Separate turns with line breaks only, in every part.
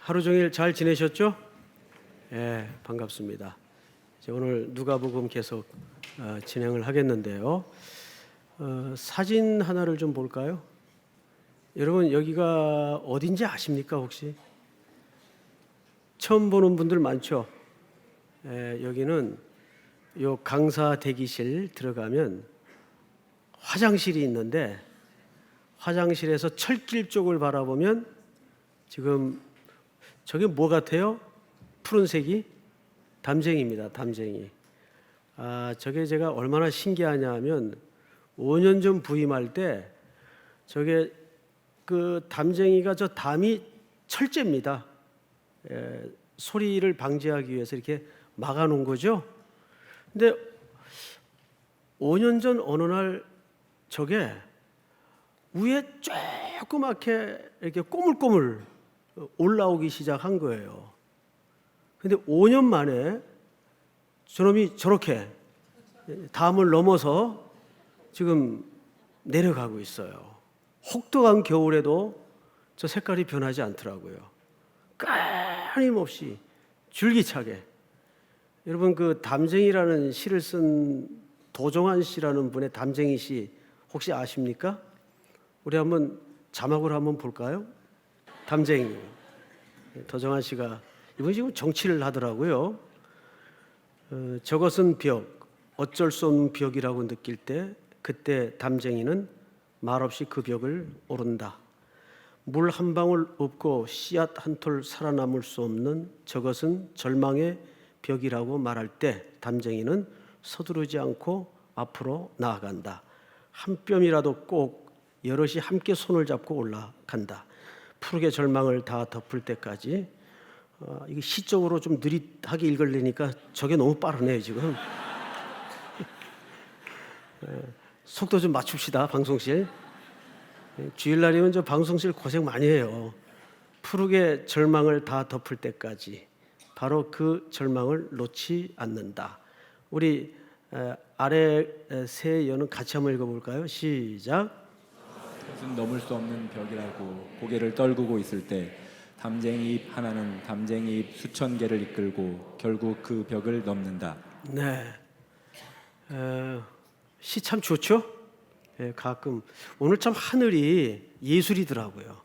하루 종일 잘 지내셨죠? 예, 반갑습니다. 이제 오늘 누가복음 계속 진행을 하겠는데요. 사진 하나를 좀 볼까요? 여러분 여기가 어딘지 아십니까 혹시? 처음 보는 분들 많죠? 예, 여기는 요 강사 대기실 들어가면 화장실이 있는데 화장실에서 철길 쪽을 바라보면 지금 저게 뭐 같아요? 푸른색이 담쟁이입니다. 담쟁이. 저게 제가 얼마나 신기하냐 하면 5년 전 부임할 때 저게 그 담쟁이가 저 담이 철제입니다. 소리를 방지하기 위해서 이렇게 막아 놓은 거죠. 근데 5년 전 어느 날 저게 위에 조그맣게 이렇게 꼬물꼬물 올라오기 시작한 거예요. 근데 5년 만에 저놈이 저렇게 담을 넘어서 지금 내려가고 있어요. 혹독한 겨울에도 저 색깔이 변하지 않더라고요. 끊임없이 줄기차게. 여러분 그 담쟁이라는 시를 쓴 도종환 씨라는 분의 담쟁이 시 혹시 아십니까? 우리 한번 자막을 한번 볼까요? 담쟁이. 도종환 씨가 이분이 지금 정치를 하더라고요. 저것은 벽, 어쩔 수 없는 벽이라고 느낄 때 그때 담쟁이는 말없이 그 벽을 오른다. 물 한 방울 없고 씨앗 한 톨 살아남을 수 없는 저것은 절망의 벽이라고 말할 때 담쟁이는 서두르지 않고 앞으로 나아간다. 한 뼘이라도 꼭 여럿이 함께 손을 잡고 올라간다. 푸르게 절망을 다 덮을 때까지. 이게 시적으로 좀 느릿하게 읽으려니까 저게 너무 빠르네요 지금. 속도 좀 맞춥시다 방송실. 주일날이면 저 방송실 고생 많이 해요. 푸르게 절망을 다 덮을 때까지 바로 그 절망을 놓지 않는다. 우리 아래 세 연은 같이 한번 읽어볼까요? 시작.
그것은 넘을 수 없는 벽이라고 고개를 떨구고 있을 때 담쟁이 잎 하나는 담쟁이 잎 수천 개를 이끌고 결국 그 벽을 넘는다.
네, 시 참 좋죠? 가끔 오늘 참 하늘이 예술이더라고요.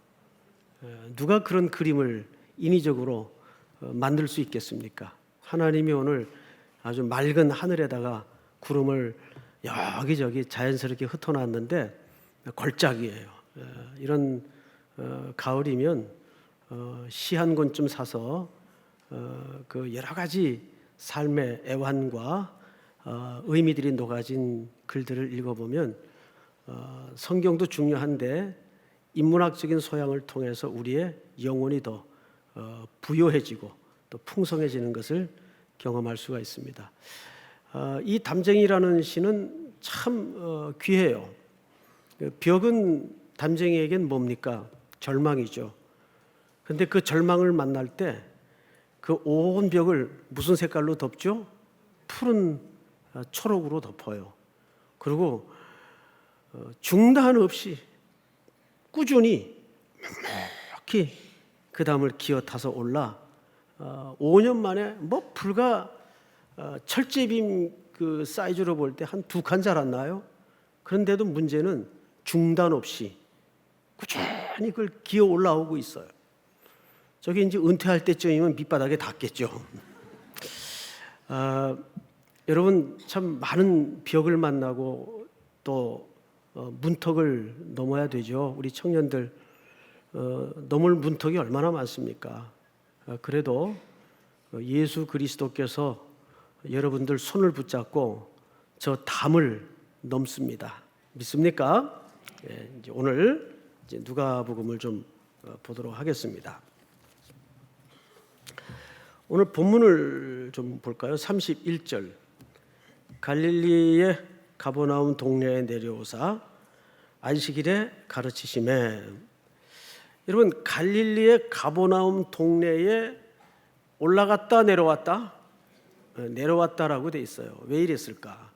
누가 그런 그림을 인위적으로 만들 수 있겠습니까? 하나님이 오늘 아주 맑은 하늘에다가 구름을 여기저기 자연스럽게 흩어놨는데 걸작이에요. 이런 가을이면 시 한 권쯤 사서 그 여러 가지 삶의 애환과 의미들이 녹아진 글들을 읽어보면 성경도 중요한데 인문학적인 소양을 통해서 우리의 영혼이 더 부요해지고 또 풍성해지는 것을 경험할 수가 있습니다. 이 담쟁이라는 시는 참 귀해요. 벽은 담쟁이에겐 뭡니까? 절망이죠. 근데 그 절망을 만날 때 그 온 벽을 무슨 색깔로 덮죠? 푸른 초록으로 덮어요. 그리고 중단 없이 꾸준히 묵묵히 그 담을 기어 타서 올라 5년 만에 뭐 불과 철제빔 그 사이즈로 볼 때 한 2칸 자랐나요? 그런데도 문제는 중단 없이 꾸준히 그걸 기어 올라오고 있어요. 저게 이제 은퇴할 때쯤이면 밑바닥에 닿겠죠. 여러분 참 많은 벽을 만나고 또 문턱을 넘어야 되죠. 우리 청년들 넘을 문턱이 얼마나 많습니까? 그래도 예수 그리스도께서 여러분들 손을 붙잡고 저 담을 넘습니다. 믿습니까? 이제 오늘 이제 누가복음을 좀 보도록 하겠습니다. 오늘 본문을 좀 볼까요? 31절. 갈릴리의 가버나움 동네에 내려오사 안식일에 가르치시매. 여러분 갈릴리의 가버나움 동네에 올라갔다 내려왔다? 내려왔다라고 돼 있어요. 왜 이랬을까?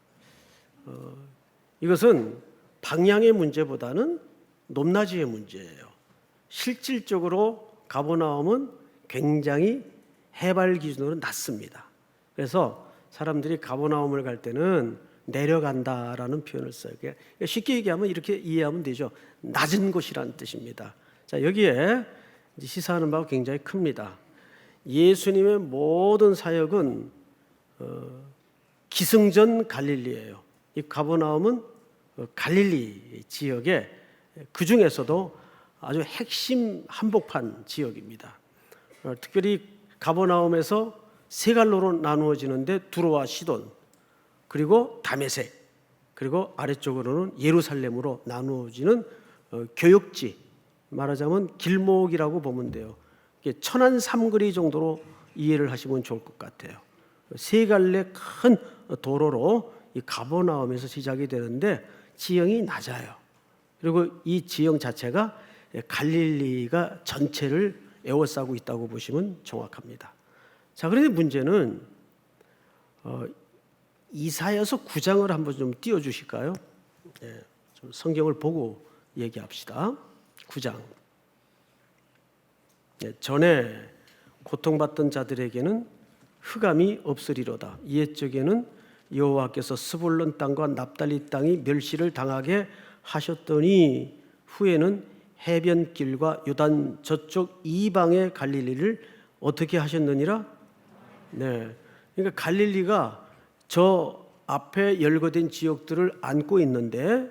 이것은 방향의 문제보다는 높낮이의 문제예요. 실질적으로 가버나움은 굉장히 해발 기준으로 낮습니다. 그래서 사람들이 가버나움을 갈 때는 내려간다라는 표현을 써요. 쉽게 얘기하면 이렇게 이해하면 되죠. 낮은 곳이라는 뜻입니다. 자, 여기에 시사하는 바가 굉장히 큽니다. 예수님의 모든 사역은 기승전 갈릴리예요. 이 가버나움은 갈릴리 지역의 그 중에서도 아주 핵심 한복판 지역입니다. 특별히 가버나움에서 세 갈로로 나누어지는데 두로와 시돈, 그리고 다메섹, 그리고 아래쪽으로는 예루살렘으로 나누어지는 교역지, 말하자면 길목이라고 보면 돼요. 천안 삼거리 정도로 이해를 하시면 좋을 것 같아요. 세 갈래 큰 도로로 이 가버나움에서 시작이 되는데 지형이 낮아요. 그리고 이 지형 자체가 갈릴리가 전체를 에워싸고 있다고 보시면 정확합니다. 자, 그런데 문제는 이사야서 9장을 한번 좀 띄워주실까요? 좀 성경을 보고 얘기합시다. 9장. 전에 고통받던 자들에게는 흑암이 없으리로다. 이에적에는 여호와께서 스불론 땅과 납달리 땅이 멸시를 당하게 하셨더니 후에는 해변길과 요단 저쪽 이방의 갈릴리를 어떻게 하셨느니라? 네, 그러니까 갈릴리가 저 앞에 열거된 지역들을 안고 있는데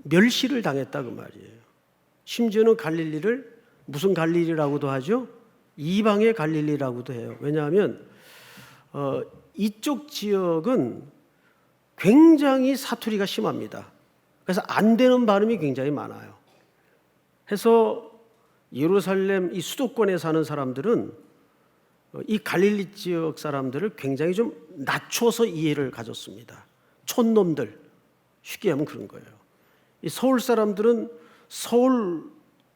멸시를 당했다 그 말이에요. 심지어는 갈릴리를 무슨 갈릴리라고도 하죠? 이방의 갈릴리라고도 해요. 왜냐하면 이쪽 지역은 굉장히 사투리가 심합니다. 그래서 안 되는 발음이 굉장히 많아요. 해서 예루살렘 이 수도권에 사는 사람들은 이 갈릴리 지역 사람들을 굉장히 좀 낮춰서 이해를 가졌습니다. 촌놈들, 쉽게 하면 그런 거예요. 이 서울 사람들은 서울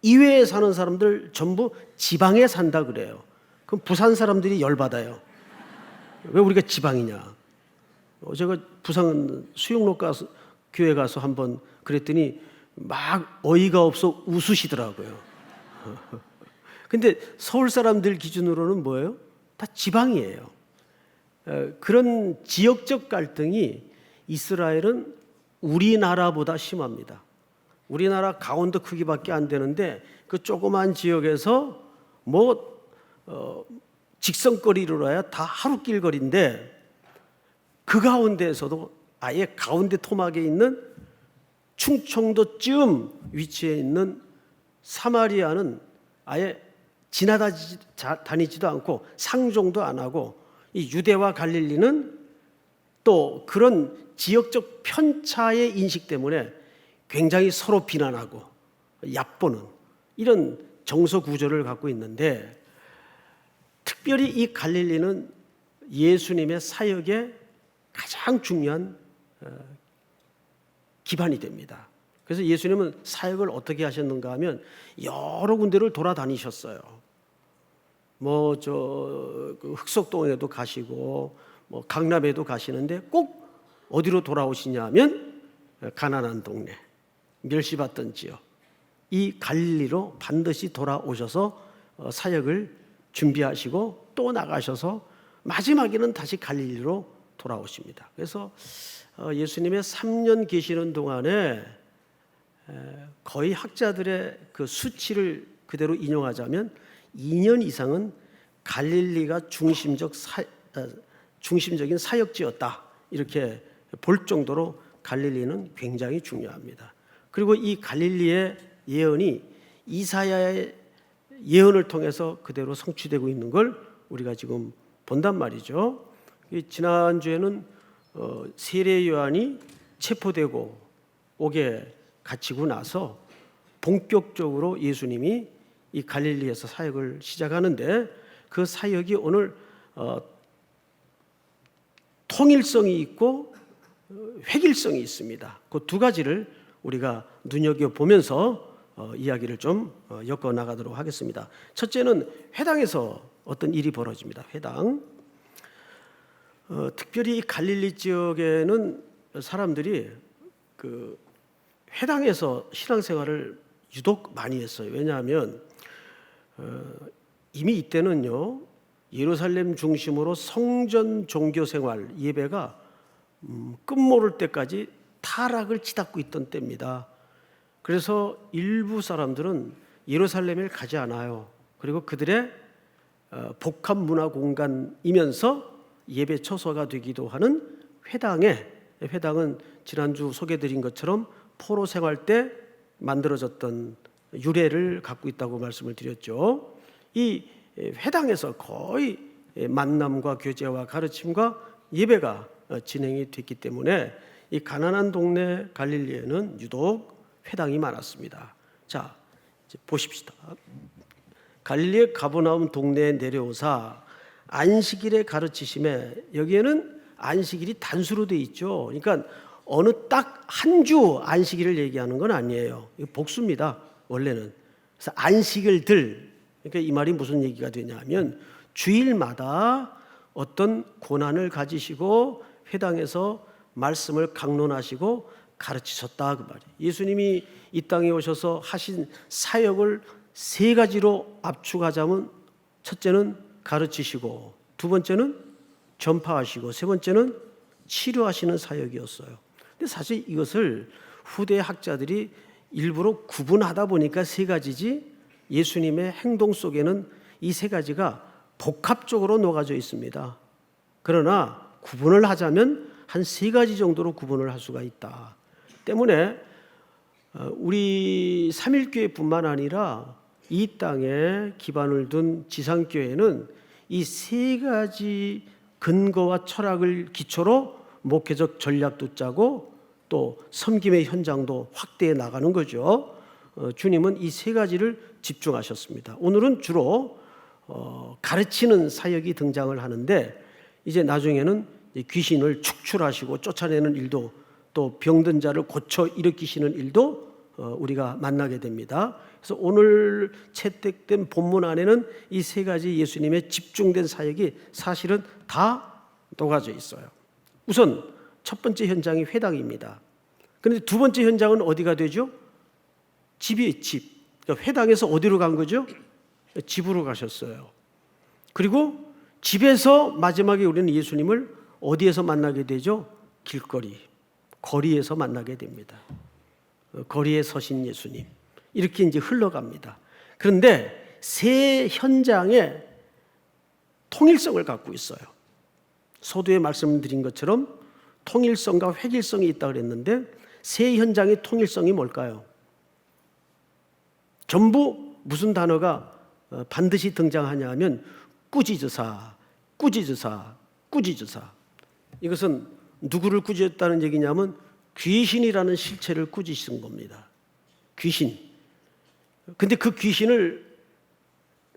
이외에 사는 사람들 전부 지방에 산다 그래요. 그럼 부산 사람들이 열받아요. 왜 우리가 지방이냐? 제가 부산 수영로 가서 교회 가서 한번 그랬더니 막 어이가 없어 웃으시더라고요. 근데 서울 사람들 기준으로는 뭐예요? 다 지방이에요. 그런 지역적 갈등이 이스라엘은 우리나라보다 심합니다. 우리나라 강원도 크기밖에 안 되는데 그 조그만 지역에서 직선거리로 해야 다 하루길 거리인데 그 가운데에서도 아예 가운데 토막에 있는 충청도쯤 위치해 있는 사마리아는 아예 지나다니지도 않고 상종도 안 하고 이 유대와 갈릴리는 또 그런 지역적 편차의 인식 때문에 굉장히 서로 비난하고 얕보는 이런 정서 구조를 갖고 있는데 특별히 이 갈릴리는 예수님의 사역의 가장 중요한 기반이 됩니다. 그래서 예수님은 사역을 어떻게 하셨는가 하면 여러 군데를 돌아다니셨어요. 흑석동에도 가시고 강남에도 가시는데 꼭 어디로 돌아오시냐면 가난한 동네, 멸시받던 지역, 이 갈릴리로 반드시 돌아오셔서 사역을 준비하시고 또 나가셔서 마지막에는 다시 갈릴리로 돌아오십니다. 그래서 예수님의 3년 계시는 동안에 거의 학자들의 그 수치를 그대로 인용하자면 2년 이상은 갈릴리가 중심적인 사역지였다 이렇게 볼 정도로 갈릴리는 굉장히 중요합니다. 그리고 이 갈릴리의 예언이 이사야의 예언을 통해서 그대로 성취되고 있는 걸 우리가 지금 본단 말이죠. 지난주에는 세례 요한이 체포되고 옥에 갇히고 나서 본격적으로 예수님이 이 갈릴리에서 사역을 시작하는데 그 사역이 오늘 통일성이 있고 획일성이 있습니다. 그 두 가지를 우리가 눈여겨보면서 이야기를 좀 엮어 나가도록 하겠습니다. 첫째는 회당에서 어떤 일이 벌어집니다. 회당. 특별히 이 갈릴리 지역에는 사람들이 그 회당에서 신앙생활을 유독 많이 했어요. 왜냐하면 이미 이때는요, 예루살렘 중심으로 성전 종교 생활 예배가 끝모를 때까지 타락을 치닫고 있던 때입니다. 그래서 일부 사람들은 예루살렘에 가지 않아요. 그리고 그들의 복합 문화 공간이면서 예배 처소가 되기도 하는 회당은 지난주 소개드린 것처럼 포로 생활 때 만들어졌던 유래를 갖고 있다고 말씀을 드렸죠. 이 회당에서 거의 만남과 교제와 가르침과 예배가 진행이 됐기 때문에 이 가난한 동네 갈릴리에는 유독 회당이 많았습니다. 자, 이제 보십시다. 갈릴리의 가버나움 동네에 내려오사 안식일에 가르치심에, 여기에는 안식일이 단수로 돼 있죠. 그러니까 어느 딱 한 주 안식일을 얘기하는 건 아니에요. 이거 복수입니다, 원래는. 그래서 안식일들, 그러니까 이 말이 무슨 얘기가 되냐면 주일마다 어떤 고난을 가지시고 회당에서 말씀을 강론하시고 가르치셨다, 그 말이에요. 예수님이 이 땅에 오셔서 하신 사역을 세 가지로 압축하자면, 첫째는 가르치시고, 두 번째는 전파하시고, 세 번째는 치료하시는 사역이었어요. 근데 사실 이것을 후대 학자들이 일부러 구분하다 보니까 세 가지지, 예수님의 행동 속에는 이 세 가지가 복합적으로 녹아져 있습니다. 그러나 구분을 하자면 한 세 가지 정도로 구분을 할 수가 있다. 때문에 우리 삼일교회뿐만 아니라 이 땅에 기반을 둔 지상교회는 이 세 가지 근거와 철학을 기초로 목회적 전략도 짜고 또 섬김의 현장도 확대해 나가는 거죠. 주님은 이 세 가지를 집중하셨습니다. 오늘은 주로 가르치는 사역이 등장을 하는데, 이제 나중에는 귀신을 축출하시고 쫓아내는 일도, 또 병든 자를 고쳐 일으키시는 일도 우리가 만나게 됩니다. 그래서 오늘 채택된 본문 안에는 이 세 가지 예수님의 집중된 사역이 사실은 다 녹아져 있어요. 우선 첫 번째 현장이 회당입니다. 그런데 두 번째 현장은 어디가 되죠? 집이에요, 집. 그러니까 회당에서 어디로 간 거죠? 집으로 가셨어요. 그리고 집에서 마지막에 우리는 예수님을 어디에서 만나게 되죠? 길거리, 거리에서 만나게 됩니다. 거리에 서신 예수님. 이렇게 이제 흘러갑니다. 그런데 세 현장에 통일성을 갖고 있어요. 서두에 말씀드린 것처럼 통일성과 획일성이 있다고 그랬는데, 세 현장의 통일성이 뭘까요? 전부 무슨 단어가 반드시 등장하냐 하면 꾸짖으사, 꾸짖으사, 꾸짖으사. 이것은 누구를 꾸짖었다는 얘기냐면 귀신이라는 실체를 꾸짖은 겁니다. 귀신. 근데 그 귀신을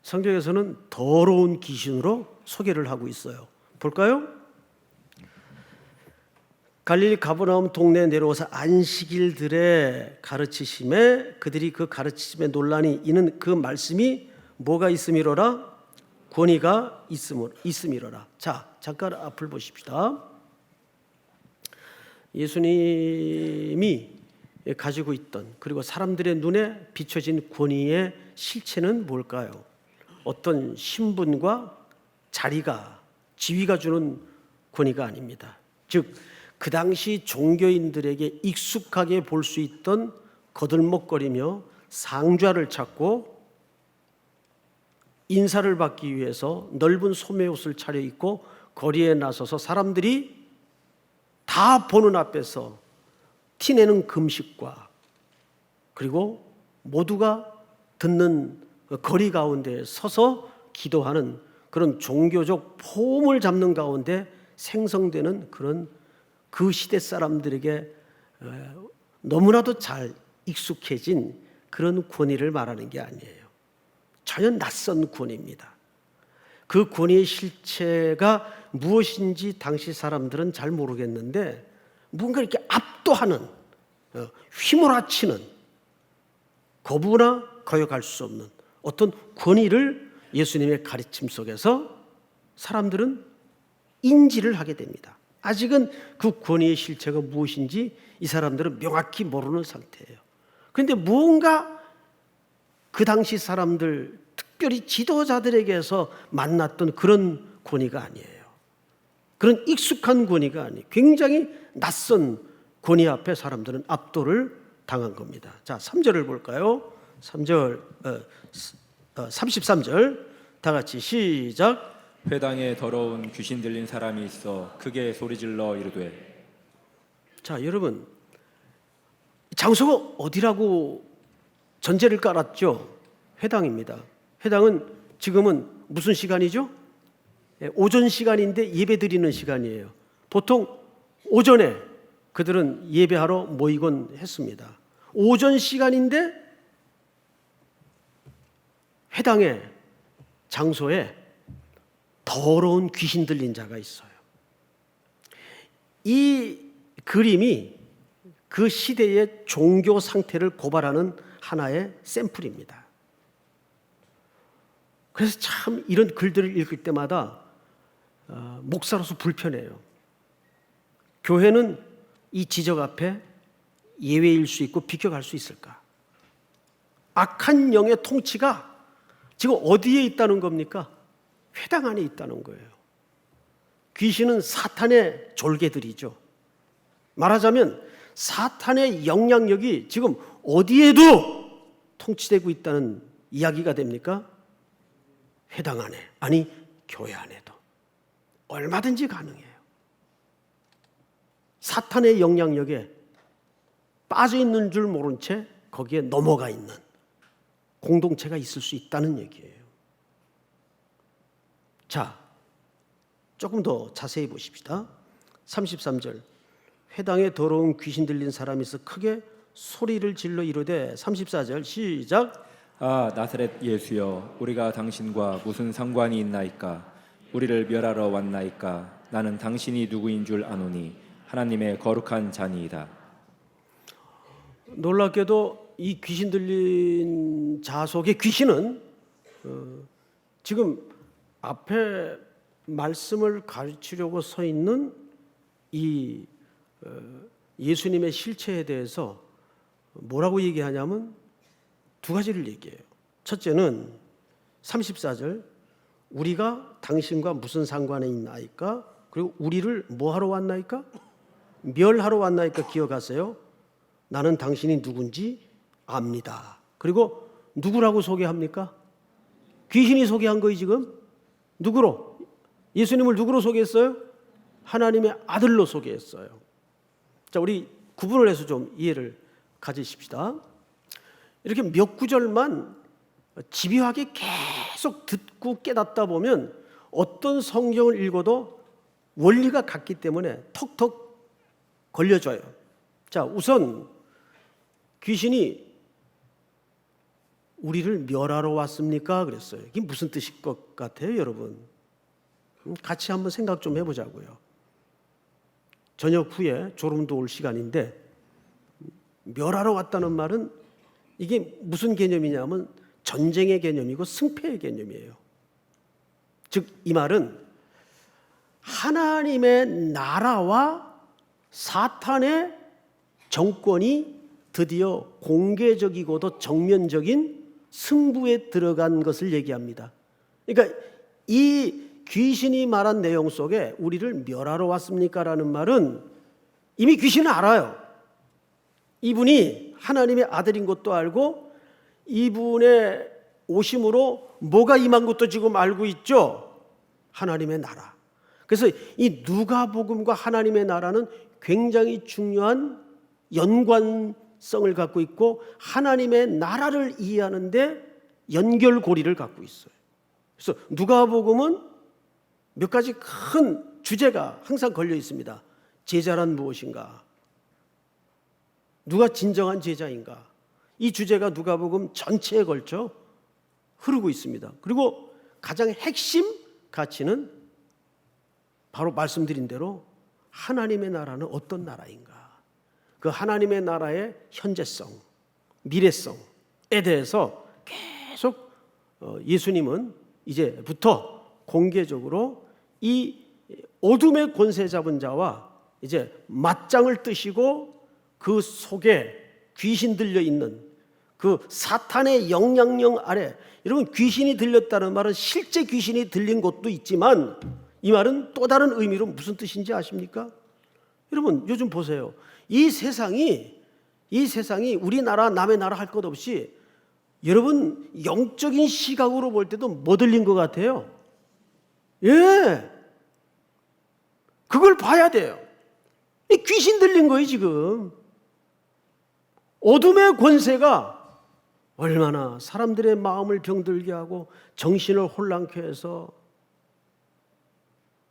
성경에서는 더러운 귀신으로 소개를 하고 있어요. 볼까요? 갈릴리 가버나움 동네에 내려와서 안식일들에 가르치심에 그들이 그 가르치심에 논란이 있는 그 말씀이 뭐가 있음이로라? 권위가 있음이로라. 자, 잠깐 앞을 보십시다. 예수님이 가지고 있던, 그리고 사람들의 눈에 비춰진 권위의 실체는 뭘까요? 어떤 신분과 자리가, 지위가 주는 권위가 아닙니다. 즉, 그 당시 종교인들에게 익숙하게 볼 수 있던 거들먹거리며 상좌를 찾고 인사를 받기 위해서 넓은 소매옷을 차려입고 거리에 나서서 사람들이 다 보는 앞에서 티내는 금식과, 그리고 모두가 듣는 거리 가운데 서서 기도하는 그런 종교적 폼을 잡는 가운데 생성되는 그런 그 시대 사람들에게 너무나도 잘 익숙해진 그런 권위를 말하는 게 아니에요. 전혀 낯선 권위입니다. 그 권위의 실체가 무엇인지 당시 사람들은 잘 모르겠는데, 뭔가 이렇게 압도하는, 휘몰아치는, 거부나 거역할 수 없는 어떤 권위를 예수님의 가르침 속에서 사람들은 인지를 하게 됩니다. 아직은 그 권위의 실체가 무엇인지 이 사람들은 명확히 모르는 상태예요. 그런데 무언가 그 당시 사람들, 특별히 지도자들에게서 만났던 그런 권위가 아니에요. 그런 익숙한 권위가 아니에요. 굉장히 낯선 권위 앞에 사람들은 압도를 당한 겁니다. 자, 3절을 볼까요? 33절 다 같이 시작.
회당에 더러운 귀신 들린 사람이 있어 크게 소리질러 이르되.
자, 여러분, 장소가 어디라고 전제를 깔았죠? 회당입니다. 회당은 지금은 무슨 시간이죠? 오전 시간인데 예배 드리는 시간이에요. 보통 오전에 그들은 예배하러 모이곤 했습니다. 오전 시간인데 회당의 장소에 더러운 귀신 들린 자가 있어요. 이 그림이 그 시대의 종교 상태를 고발하는 하나의 샘플입니다. 그래서 참 이런 글들을 읽을 때마다 목사로서 불편해요. 교회는 이 지적 앞에 예외일 수 있고 비켜갈 수 있을까? 악한 영의 통치가 지금 어디에 있다는 겁니까? 회당 안에 있다는 거예요. 귀신은 사탄의 졸개들이죠. 말하자면 사탄의 영향력이 지금 어디에도 통치되고 있다는 이야기가 됩니까? 회당 안에, 아니 교회 안에도 얼마든지 가능해요. 사탄의 영향력에 빠져 있는 줄 모른 채 거기에 넘어가 있는 공동체가 있을 수 있다는 얘기예요. 자, 조금 더 자세히 보십시다. 33절 회당에 더러운 귀신 들린 사람이 있어 크게 소리를 질러 이르되. 34절 시작.
아, 나사렛 예수여, 우리가 당신과 무슨 상관이 있나이까? 우리를 멸하러 왔나이까? 나는 당신이 누구인 줄 아노니 하나님의 거룩한 자니이다.
놀랍게도 이 귀신 들린 자 속의 귀신은 지금 앞에 말씀을 가르치려고 서 있는 이 예수님의 실체에 대해서 뭐라고 얘기하냐면 두 가지를 얘기해요. 첫째는 34절 우리가 당신과 무슨 상관이 있나이까? 그리고 우리를 뭐 하러 왔나이까? 멸하러 왔나이까? 기억하세요. 나는 당신이 누군지 압니다. 그리고 누구라고 소개합니까? 귀신이 소개한 거예요. 지금 누구로? 예수님을 누구로 소개했어요? 하나님의 아들로 소개했어요. 자, 우리 구분을 해서 좀 이해를 가지십시다. 이렇게 몇 구절만 집요하게 계속 듣고 깨닫다 보면 어떤 성경을 읽어도 원리가 같기 때문에 턱턱 걸려져요. 자, 우선 귀신이 우리를 멸하러 왔습니까? 그랬어요. 이게 무슨 뜻일 것 같아요, 여러분? 같이 한번 생각 좀 해보자고요. 저녁 후에 졸음도 올 시간인데 멸하러 왔다는 말은 이게 무슨 개념이냐면 전쟁의 개념이고 승패의 개념이에요. 즉 이 말은 하나님의 나라와 사탄의 정권이 드디어 공개적이고도 정면적인 승부에 들어간 것을 얘기합니다. 그러니까 이 귀신이 말한 내용 속에 우리를 멸하러 왔습니까? 라는 말은 이미 귀신은 알아요. 이분이 하나님의 아들인 것도 알고 이분의 오심으로 뭐가 임한 것도 지금 알고 있죠. 하나님의 나라. 그래서 이 누가복음과 하나님의 나라는 굉장히 중요한 연관성을 갖고 있고 하나님의 나라를 이해하는데 연결고리를 갖고 있어요. 그래서 누가복음은 몇 가지 큰 주제가 항상 걸려 있습니다. 제자란 무엇인가? 누가 진정한 제자인가? 이 주제가 누가복음 전체에 걸쳐 흐르고 있습니다. 그리고 가장 핵심 가치는 바로 말씀드린 대로 하나님의 나라는 어떤 나라인가? 그 하나님의 나라의 현재성, 미래성에 대해서 계속 예수님은 이제부터 공개적으로 이 어둠의 권세 잡은 자와 이제 맞짱을 뜨시고 그 속에 귀신 들려 있는 그 사탄의 영향력 아래, 여러분 귀신이 들렸다는 말은 실제 귀신이 들린 것도 있지만 이 말은 또 다른 의미로 무슨 뜻인지 아십니까? 여러분 요즘 보세요. 이 세상이 우리나라 남의 나라 할 것 없이 여러분 영적인 시각으로 볼 때도 뭐 들린 것 같아요? 예, 그걸 봐야 돼요. 이 귀신 들린 거예요 지금. 어둠의 권세가 얼마나 사람들의 마음을 병들게 하고 정신을 혼란케 해서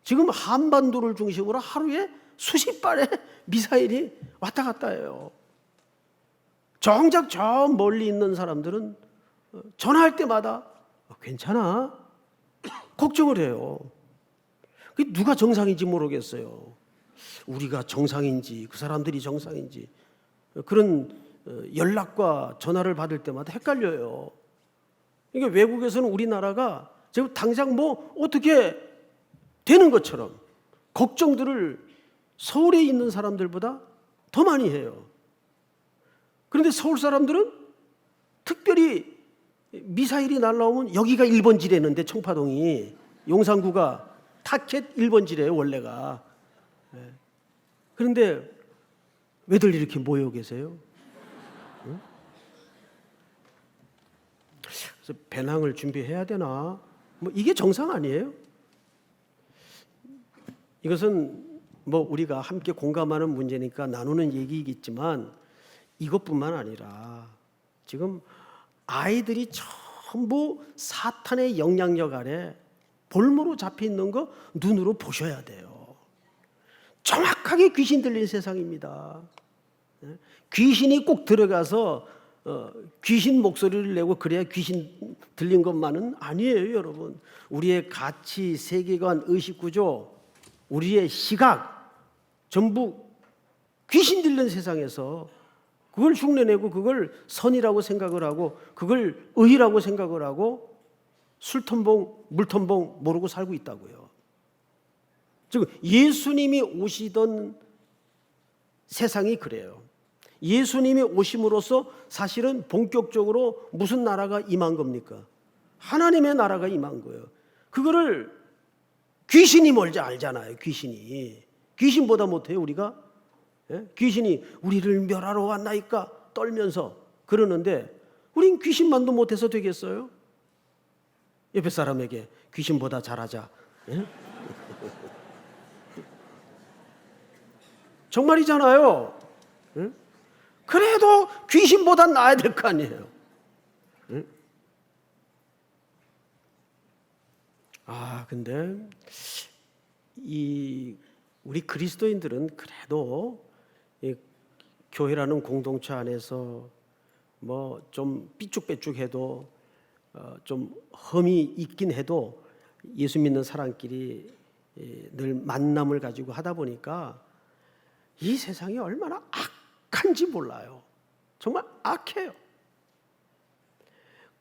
지금 한반도를 중심으로 하루에 수십 발의 미사일이 왔다 갔다 해요. 정작 저 멀리 있는 사람들은 전화할 때마다 괜찮아? 걱정을 해요. 그게 누가 정상인지 모르겠어요. 우리가 정상인지 그 사람들이 정상인지 그런 연락과 전화를 받을 때마다 헷갈려요. 그러니까 외국에서는 우리나라가 지금 당장 뭐 어떻게 되는 것처럼 걱정들을 서울에 있는 사람들보다 더 많이 해요. 그런데 서울 사람들은 특별히 미사일이 날라오면 여기가 1번지라는데 청파동이 용산구가 타켓 1번지래요 원래가. 그런데 왜들 이렇게 모여 계세요? 그래서 배낭을 준비해야 되나? 뭐 이게 정상 아니에요? 이것은 뭐 우리가 함께 공감하는 문제니까 나누는 얘기이겠지만 이것뿐만 아니라 지금 아이들이 전부 사탄의 영향력 아래 볼모로 잡혀 있는 거 눈으로 보셔야 돼요. 정확하게 귀신 들린 세상입니다. 귀신이 꼭 들어가서 귀신 목소리를 내고 그래야 귀신 들린 것만은 아니에요, 여러분. 우리의 가치, 세계관, 의식구조, 우리의 시각 전부 귀신 들린 세상에서 그걸 흉내내고 그걸 선이라고 생각을 하고 그걸 의라고 생각을 하고 술텀봉, 물텀봉 모르고 살고 있다고요. 즉 예수님이 오시던 세상이 그래요. 예수님이 오심으로써 사실은 본격적으로 무슨 나라가 임한 겁니까? 하나님의 나라가 임한 거예요. 그거를 귀신이 뭔지 알잖아요. 귀신보다 못해요 우리가? 예? 귀신이 우리를 멸하러 왔나이까 떨면서 그러는데 우린 귀신만도 못해서 되겠어요? 옆에 사람에게 귀신보다 잘하자. 예? 정말이잖아요. 예? 그래도 귀신보다 나아야 될 거 아니에요. 예? 근데 우리 그리스도인들은 그래도 이 교회라는 공동체 안에서 뭐 좀 삐쭉빼쭉해도 좀 흠이 있긴 해도 예수 믿는 사람끼리 늘 만남을 가지고 하다 보니까 이 세상이 얼마나 악한지 몰라요. 정말 악해요.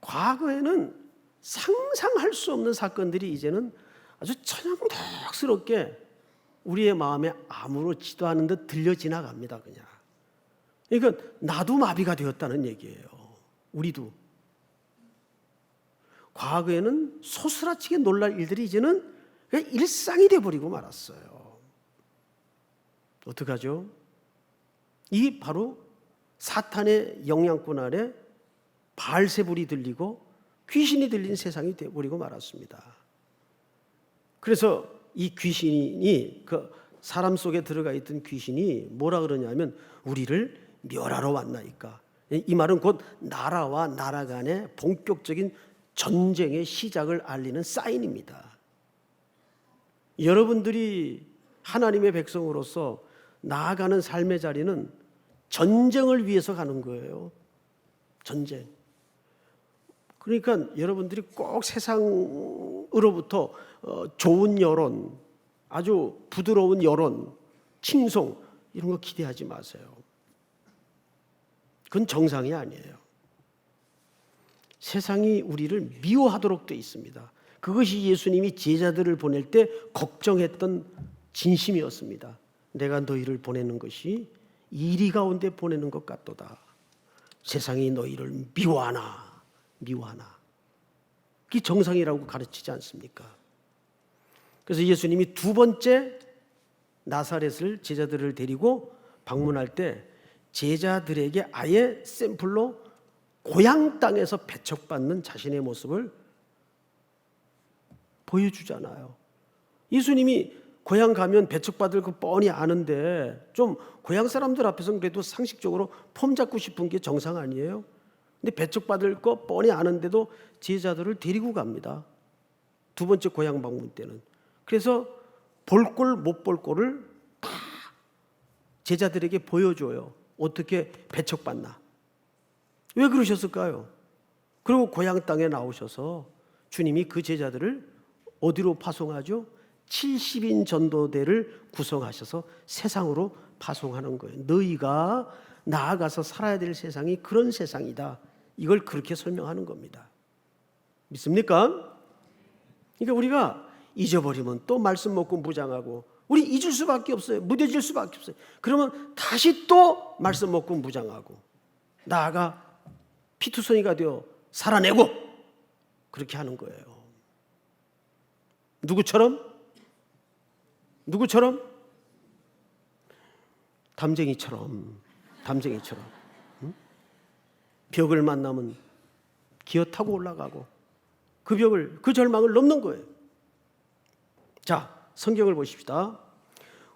과거에는 상상할 수 없는 사건들이 이제는 아주 천연덕스럽게 우리의 마음에 아무렇지도 않은 듯 들려 지나갑니다. 그냥. 그러니까 나도 마비가 되었다는 얘기예요. 우리도. 과거에는 소스라치게 놀랄 일들이 이제는 그냥 일상이 돼버리고 말았어요. 어떡하죠? 이 바로 사탄의 영향권 아래 바알세불이 들리고 귀신이 들린 세상이 돼버리고 말았습니다. 그래서 이 귀신이 그 사람 속에 들어가 있던 귀신이 뭐라 그러냐면 우리를 멸하러 왔나이까. 이 말은 곧 나라와 나라 간의 본격적인 전쟁의 시작을 알리는 사인입니다. 여러분들이 하나님의 백성으로서 나아가는 삶의 자리는 전쟁을 위해서 가는 거예요. 전쟁. 그러니까 여러분들이 꼭 세상으로부터 좋은 여론, 아주 부드러운 여론, 칭송 이런 거 기대하지 마세요. 그건 정상이 아니에요. 세상이 우리를 미워하도록 돼 있습니다. 그것이 예수님이 제자들을 보낼 때 걱정했던 진심이었습니다. 내가 너희를 보내는 것이 이리 가운데 보내는 것 같도다. 세상이 너희를 미워하나. 그게 정상이라고 가르치지 않습니까? 그래서 예수님이 두 번째 나사렛을 제자들을 데리고 방문할 때 제자들에게 아예 샘플로 고향 땅에서 배척받는 자신의 모습을 보여주잖아요. 예수님이 고향 가면 배척받을 거 뻔히 아는데 좀 고향 사람들 앞에서는 그래도 상식적으로 폼 잡고 싶은 게 정상 아니에요? 근데 배척받을 거 뻔히 아는데도 제자들을 데리고 갑니다. 두 번째 고향 방문 때는. 그래서 볼 꼴 못 볼 꼴을 다 제자들에게 보여줘요. 어떻게 배척받나. 왜 그러셨을까요? 그리고 고향 땅에 나오셔서 주님이 그 제자들을 어디로 파송하죠? 70인 전도대를 구성하셔서 세상으로 파송하는 거예요. 너희가 나아가서 살아야 될 세상이 그런 세상이다. 이걸 그렇게 설명하는 겁니다. 믿습니까? 그러니까 우리가 잊어버리면 또 말씀 먹고 무장하고 우리 잊을 수밖에 없어요. 무뎌질 수밖에 없어요. 그러면 다시 또 말씀 먹고 무장하고 나아가 피투성이가 되어 살아내고 그렇게 하는 거예요. 누구처럼? 담쟁이처럼. 응? 벽을 만나면 기어 타고 올라가고 그 절망을 넘는 거예요. 자, 성경을 보십시다.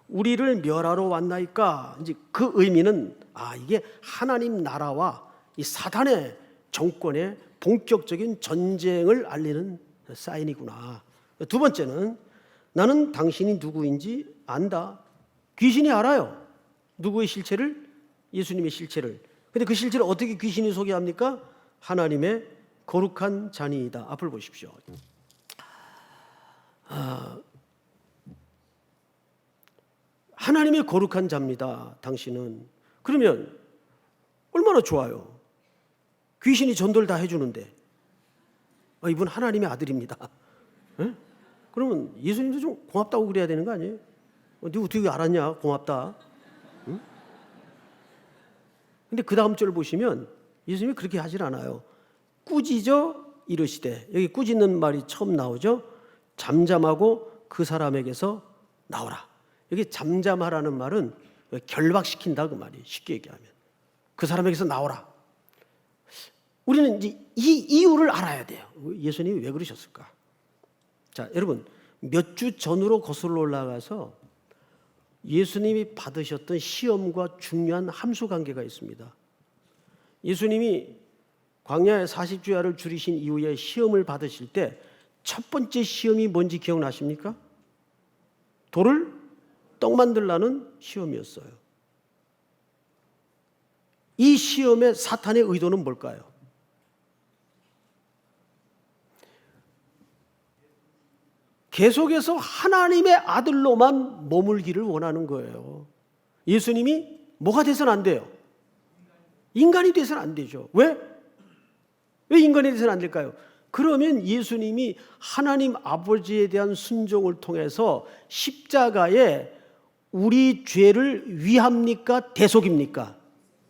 우리를 멸하러 왔나이까? 이제 그 의미는 이게 하나님 나라와 이 사단의 정권의 본격적인 전쟁을 알리는 사인이구나. 두 번째는 나는 당신이 누구인지 안다. 귀신이 알아요. 누구의 실체를? 예수님의 실체를. 근데 그 실체를 어떻게 귀신이 소개합니까? 하나님의 거룩한 자니이다. 앞을 보십시오. 하나님의 거룩한 자입니다. 당신은. 그러면 얼마나 좋아요. 귀신이 전도를 다 해주는데 이분 하나님의 아들입니다. 에? 그러면 예수님도 좀 고맙다고 그래야 되는 거 아니에요? 네 어떻게 알았냐? 고맙다. 응? 근데 그 다음 절을 보시면 예수님이 그렇게 하질 않아요. 꾸짖어 이르시되, 여기 꾸짖는 말이 처음 나오죠. 잠잠하고 그 사람에게서 나오라. 여기 잠잠하라는 말은 결박시킨다 그 말이에요. 쉽게 얘기하면 그 사람에게서 나오라. 우리는 이제 이 이유를 알아야 돼요. 예수님이 왜 그러셨을까? 자, 여러분 몇 주 전으로 거슬러 올라가서 예수님이 받으셨던 시험과 중요한 함수 관계가 있습니다. 예수님이 광야에 40주야를 줄이신 이후에 시험을 받으실 때 첫 번째 시험이 뭔지 기억나십니까? 돌을 떡 만들라는 시험이었어요. 이 시험의 사탄의 의도는 뭘까요? 계속해서 하나님의 아들로만 머물기를 원하는 거예요. 예수님이 뭐가 돼서는 안 돼요? 인간이 돼서는 안 되죠. 왜? 왜 인간이 돼서는 안 될까요? 그러면 예수님이 하나님 아버지에 대한 순종을 통해서 십자가에 우리 죄를 위합니까? 대속입니까?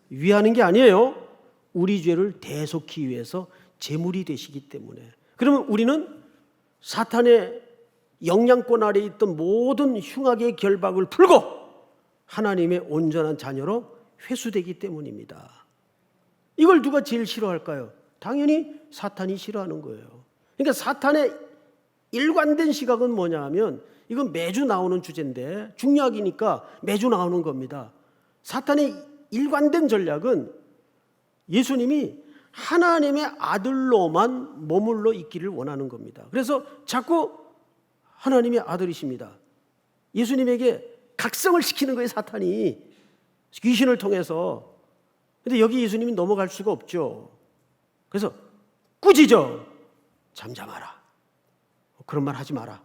위하는 게 아니에요. 우리 죄를 대속히 위해서 제물이 되시기 때문에. 그러면 우리는 사탄의 영향권 아래에 있던 모든 흉악의 결박을 풀고 하나님의 온전한 자녀로 회수되기 때문입니다. 이걸 누가 제일 싫어할까요? 당연히 사탄이 싫어하는 거예요. 그러니까 사탄의 일관된 시각은 뭐냐 하면 이건 매주 나오는 주제인데 중요하니까 매주 나오는 겁니다. 사탄의 일관된 전략은 예수님이 하나님의 아들로만 머물러 있기를 원하는 겁니다. 그래서 자꾸 하나님의 아들이십니다. 예수님에게 각성을 시키는 거예요, 사탄이. 귀신을 통해서. 근데 여기 예수님이 넘어갈 수가 없죠. 그래서 꾸짖어 잠잠하라. 그런 말 하지 마라.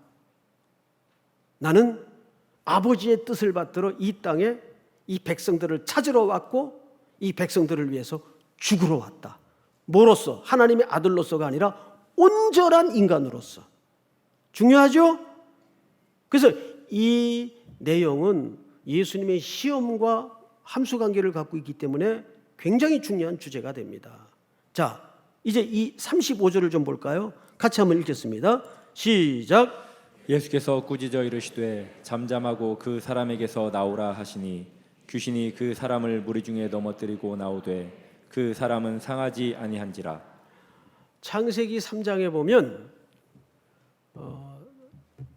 나는 아버지의 뜻을 받들어 이 땅에 이 백성들을 찾으러 왔고 이 백성들을 위해서 죽으러 왔다. 뭐로써? 하나님의 아들로서가 아니라 온전한 인간으로서. 중요하죠? 그래서 이 내용은 예수님의 시험과 함수 관계를 갖고 있기 때문에 굉장히 중요한 주제가 됩니다. 자, 이제 이 35절을 좀 볼까요? 같이 한번 읽겠습니다. 시작.
예수께서 꾸짖어 이르시되 잠잠하고 그 사람에게서 나오라 하시니 귀신이 그 사람을 무리 중에 넘어뜨리고 나오되 그 사람은 상하지 아니한지라.
창세기 3장에 보면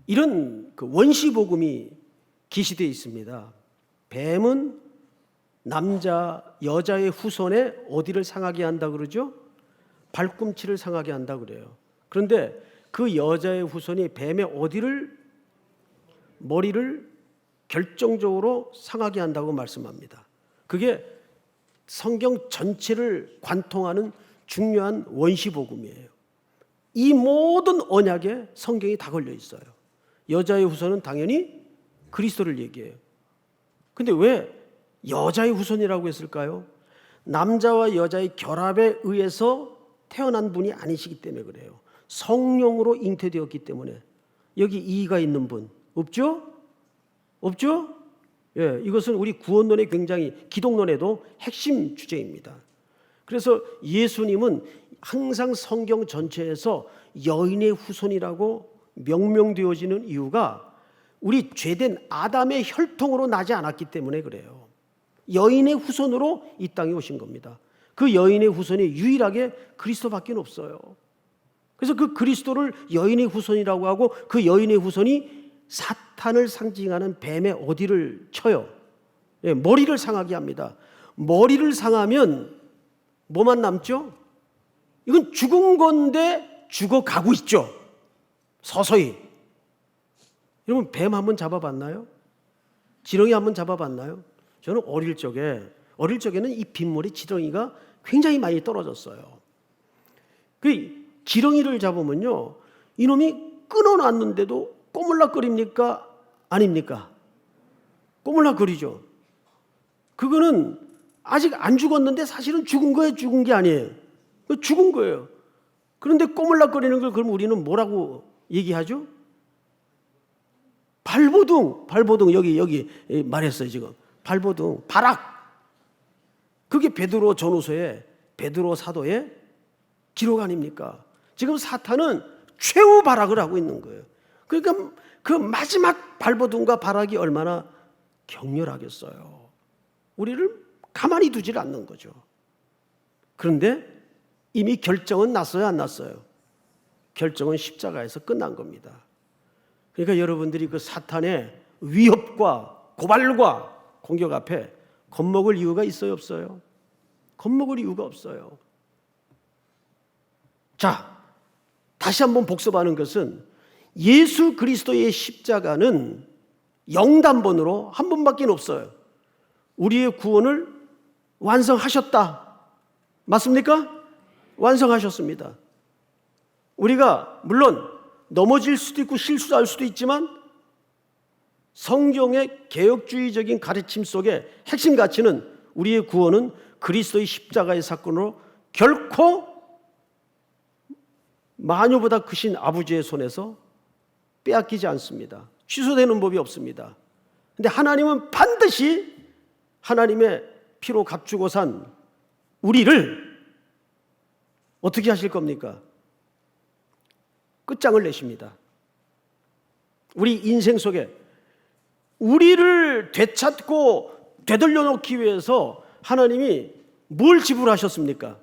이런 그 원시 복음이 기시되어 있습니다. 뱀은 남자 여자의 후손에 어디를 상하게 한다 그러죠? 발꿈치를 상하게 한다 그래요. 그런데 그 여자의 후손이 뱀의 어디를, 머리를 결정적으로 상하게 한다고 말씀합니다. 그게 성경 전체를 관통하는 중요한 원시 복음이에요. 이 모든 언약에 성경이 다 걸려 있어요. 여자의 후손은 당연히 그리스도를 얘기해요. 근데 왜 여자의 후손이라고 했을까요? 남자와 여자의 결합에 의해서 태어난 분이 아니시기 때문에 그래요. 성령으로 잉태되었기 때문에. 여기 이의가 있는 분 없죠? 없죠? 예, 이것은 우리 구원론의 굉장히 기독론에도 핵심 주제입니다. 그래서 예수님은 항상 성경 전체에서 여인의 후손이라고 명명되어지는 이유가 우리 죄된 아담의 혈통으로 나지 않았기 때문에 그래요. 여인의 후손으로 이 땅에 오신 겁니다. 그 여인의 후손이 유일하게 그리스도밖에 없어요. 그래서 그 그리스도를 여인의 후손이라고 하고 그 여인의 후손이 사탄을 상징하는 뱀의 어디를 쳐요? 예, 머리를 상하게 합니다. 머리를 상하면 뭐만 남죠? 이건 죽은 건데 죽어가고 있죠. 서서히. 여러분 뱀 한번 잡아봤나요? 지렁이 한번 잡아봤나요? 저는 어릴 적에는 이 빗물에 지렁이가 굉장히 많이 떨어졌어요. 그 지렁이를 잡으면요, 이놈이 끊어놨는데도 꼬물락거립니까? 아닙니까? 꼬물락거리죠. 그거는 아직 안 죽었는데 사실은 죽은 거예요, 죽은 게 아니에요. 죽은 거예요. 그런데 꼬물락거리는 걸 그럼 우리는 뭐라고 얘기하죠? 발버둥 여기 말했어요 지금. 발버둥, 발악. 그게 베드로 전후서에 베드로 사도의 기록 아닙니까? 지금 사탄은 최후 발악을 하고 있는 거예요. 그러니까 그 마지막 발버둥과 발악이 얼마나 격렬하겠어요. 우리를 가만히 두질 않는 거죠. 그런데 이미 결정은 났어요, 안 났어요? 결정은 십자가에서 끝난 겁니다. 그러니까 여러분들이 그 사탄의 위협과 고발과 공격 앞에 겁먹을 이유가 있어요, 없어요? 겁먹을 이유가 없어요. 자, 다시 한번 복습하는 것은 예수 그리스도의 십자가는 영단번으로 한 번밖에 없어요. 우리의 구원을 완성하셨다. 맞습니까? 완성하셨습니다. 우리가 물론 넘어질 수도 있고 실수할 수도 있지만 성경의 개혁주의적인 가르침 속에 핵심 가치는 우리의 구원은 그리스도의 십자가의 사건으로 결코 마녀보다 크신 아버지의 손에서 빼앗기지 않습니다. 취소되는 법이 없습니다. 그런데 하나님은 반드시 하나님의 피로 값주고 산 우리를 어떻게 하실 겁니까? 끝장을 내십니다. 우리 인생 속에 우리를 되찾고 되돌려 놓기 위해서 하나님이 뭘 지불하셨습니까?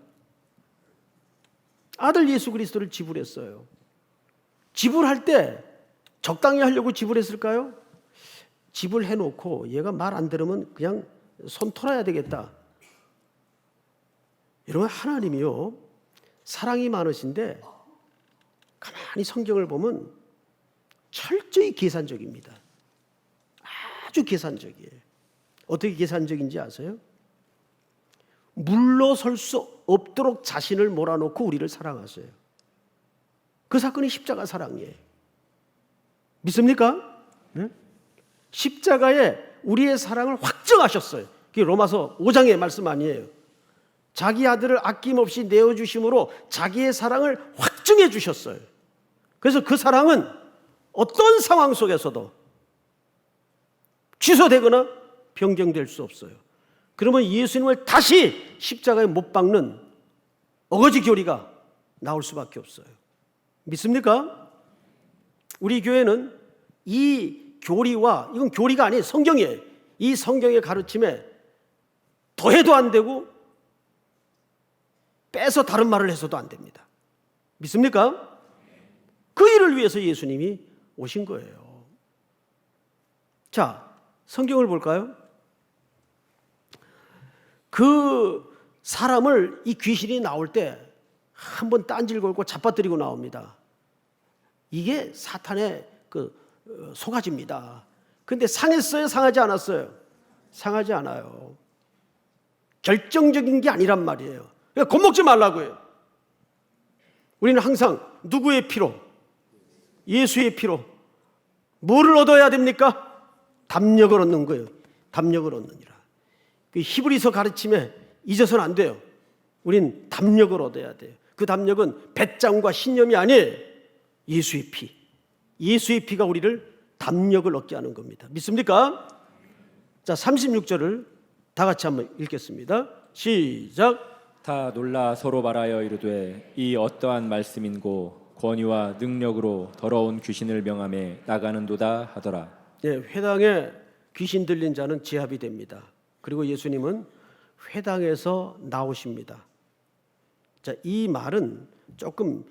아들 예수 그리스도를 지불했어요. 지불할 때 적당히 하려고 지불했을까요? 지불해 놓고 얘가 말 안 들으면 그냥 손 털어야 되겠다. 여러분, 하나님이요 사랑이 많으신데 가만히 성경을 보면 철저히 계산적입니다. 아주 계산적이에요. 어떻게 계산적인지 아세요? 물러설 수 없도록 자신을 몰아놓고 우리를 사랑하세요. 그 사건이 십자가 사랑이에요. 믿습니까? 네? 십자가에 우리의 사랑을 확증하셨어요. 그게 로마서 5장의 말씀 아니에요. 자기 아들을 아낌없이 내어주심으로 자기의 사랑을 확증해 주셨어요. 그래서 그 사랑은 어떤 상황 속에서도 취소되거나 변경될 수 없어요. 그러면 예수님을 다시 십자가에 못 박는 어거지 교리가 나올 수밖에 없어요. 믿습니까? 우리 교회는 이 교리와, 이건 교리가 아니에요, 성경이에요. 이 성경의 가르침에 더해도 안 되고 빼서 다른 말을 해서도 안 됩니다. 믿습니까? 그 일을 위해서 예수님이 오신 거예요. 자, 성경을 볼까요? 그 사람을 이 귀신이 나올 때 한번 딴질 걸고 잡아뜨리고 나옵니다. 이게 사탄의 그 소가지입니다. 근데 상했어요? 상하지 않았어요? 상하지 않아요. 결정적인 게 아니란 말이에요. 그러니까 겁먹지 말라고요. 우리는 항상 누구의 피로? 예수의 피로. 뭐를 얻어야 됩니까? 담력을 얻는 거예요. 담력을 얻느니라. 그 히브리서 가르침에 잊어서는 안 돼요. 우린 담력을 얻어야 돼요. 그 담력은 배짱과 신념이 아니에요. 예수의 피. 예수의 피가 우리를 담력을 얻게 하는 겁니다. 믿습니까? 자, 36절을 다 같이 한번 읽겠습니다. 시작.
다 놀라 서로 말하여 이르되 이 어떠한 말씀인고 권위와 능력으로 더러운 귀신을 명함에 나가는도다 하더라.
예, 회당에 귀신 들린 자는 제압이 됩니다. 그리고 예수님은 회당에서 나오십니다. 자, 이 말은 조금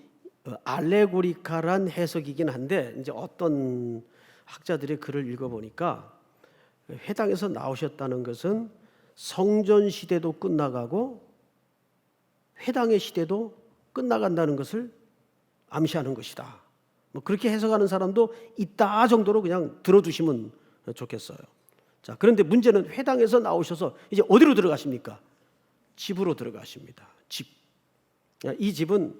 알레고리칼한 해석이긴 한데, 이제 어떤 학자들의 글을 읽어보니까 회당에서 나오셨다는 것은 성전 시대도 끝나가고 회당의 시대도 끝나간다는 것을 암시하는 것이다. 뭐 그렇게 해석하는 사람도 있다 정도로 그냥 들어두시면 좋겠어요. 자, 그런데 문제는 회당에서 나오셔서 이제 어디로 들어가십니까? 집으로 들어가십니다. 집. 이 집은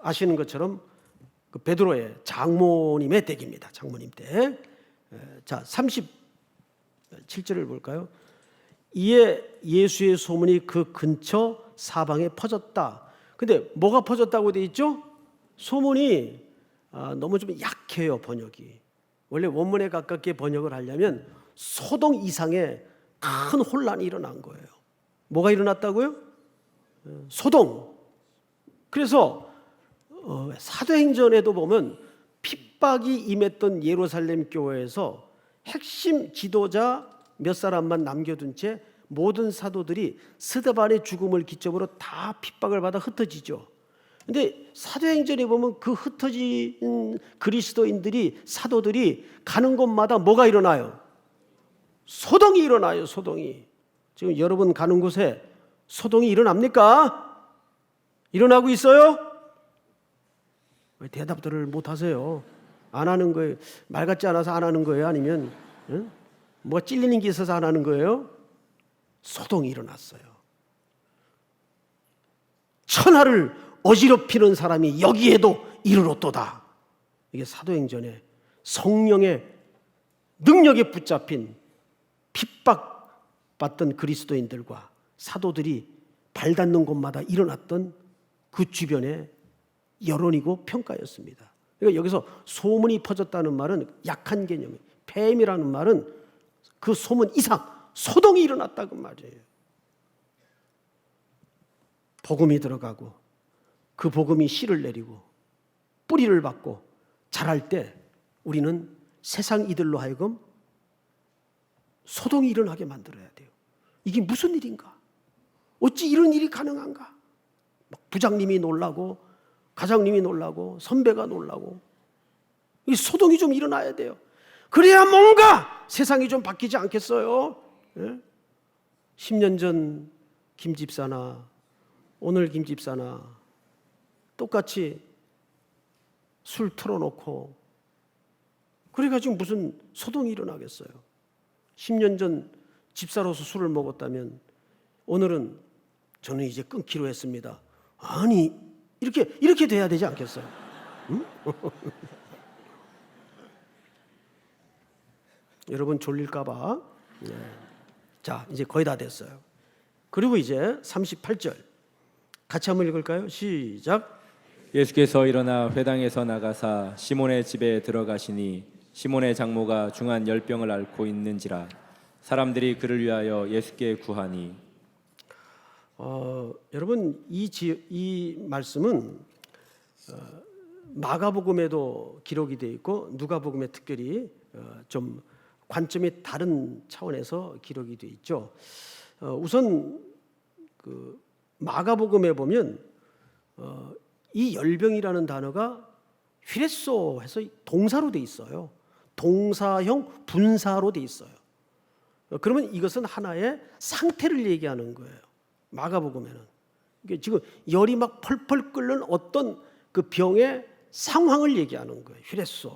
아시는 것처럼 그 베드로의 장모님의 댁입니다. 장모님 댁. 자, 37절을 볼까요? 이에 예수의 소문이 그 근처 사방에 퍼졌다. 근데 뭐가 퍼졌다고 돼 있죠? 소문이 너무 좀 약해요, 번역이. 원래 원문에 가깝게 번역을 하려면 소동 이상의 큰 혼란이 일어난 거예요. 뭐가 일어났다고요? 소동. 그래서 사도행전에도 보면 핍박이 임했던 예루살렘 교회에서 핵심 지도자 몇 사람만 남겨둔 채 모든 사도들이 스데반의 죽음을 기점으로 다 핍박을 받아 흩어지죠. 근데 사도행전에 보면 그 흩어진 그리스도인들이, 사도들이 가는 곳마다 뭐가 일어나요? 소동이 일어나요. 소동이. 지금 여러분 가는 곳에 소동이 일어납니까? 일어나고 있어요? 왜 대답들을 못 하세요? 안 하는 거예요? 말 같지 않아서 안 하는 거예요? 아니면 뭐가 찔리는 게 있어서 안 하는 거예요? 소동이 일어났어요. 천하를 어지럽히는 사람이 여기에도 이르렀도다. 이게 사도행전에 성령의 능력에 붙잡힌 핍박받던 그리스도인들과 사도들이 발닿는 곳마다 일어났던 그 주변의 여론이고 평가였습니다. 그러니까 여기서 소문이 퍼졌다는 말은 약한 개념이에요. 폐임이라는 말은 그 소문 이상 소동이 일어났다고 말이에요. 복음이 들어가고 그 복음이 씨를 내리고 뿌리를 받고 자랄 때 우리는 세상 이들로 하여금 소동이 일어나게 만들어야 돼요. 이게 무슨 일인가? 어찌 이런 일이 가능한가? 부장님이 놀라고 가장님이 놀라고 선배가 놀라고 이 소동이 좀 일어나야 돼요. 그래야 뭔가 세상이 좀 바뀌지 않겠어요? 예? 10년 전 김 집사나 오늘 김 집사나 똑같이 술 틀어놓고 그래가지고 무슨 소동이 일어나겠어요? 10년 전 집사로서 술을 먹었다면 오늘은 저는 이제 끊기로 했습니다. 아니 이렇게 돼야 되지 않겠어요? 응? 여러분 졸릴까봐. 네. 자, 이제 거의 다 됐어요. 그리고 이제 38절 같이 한번 읽을까요? 시작.
예수께서 일어나 회당에서 나가사 시몬의 집에 들어가시니 시몬의 장모가 중한 열병을 앓고 있는지라 사람들이 그를 위하여 예수께 구하니.
여러분 이 말씀은 마가복음에도 기록이 되어 있고 누가복음에 특별히 좀 관점이 다른 차원에서 기록이 되어 있죠. 우선 그 마가복음에 보면 이 열병이라는 단어가 휘레소 해서 동사로 돼 있어요. 동사형 분사로 돼 있어요. 그러면 이것은 하나의 상태를 얘기하는 거예요. 마가복음에는 이게 지금 열이 막 펄펄 끓는 어떤 그 병의 상황을 얘기하는 거예요. 휘레소.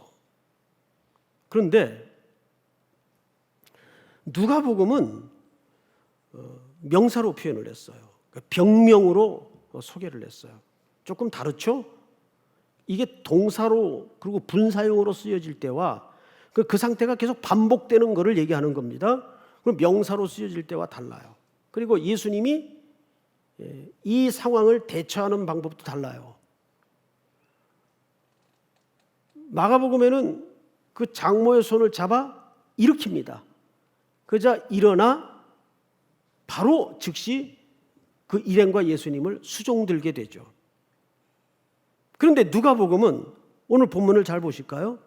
그런데 누가복음은 명사로 표현을 했어요. 병명으로 소개를 했어요. 조금 다르죠? 이게 동사로 그리고 분사형으로 쓰여질 때와 그 상태가 계속 반복되는 것을 얘기하는 겁니다. 그럼 명사로 쓰여질 때와 달라요. 그리고 예수님이 이 상황을 대처하는 방법도 달라요. 마가복음에는 그 장모의 손을 잡아 일으킵니다. 그러자 일어나 바로 즉시 그 일행과 예수님을 수종들게 되죠. 그런데 누가복음은 오늘 본문을 잘 보실까요?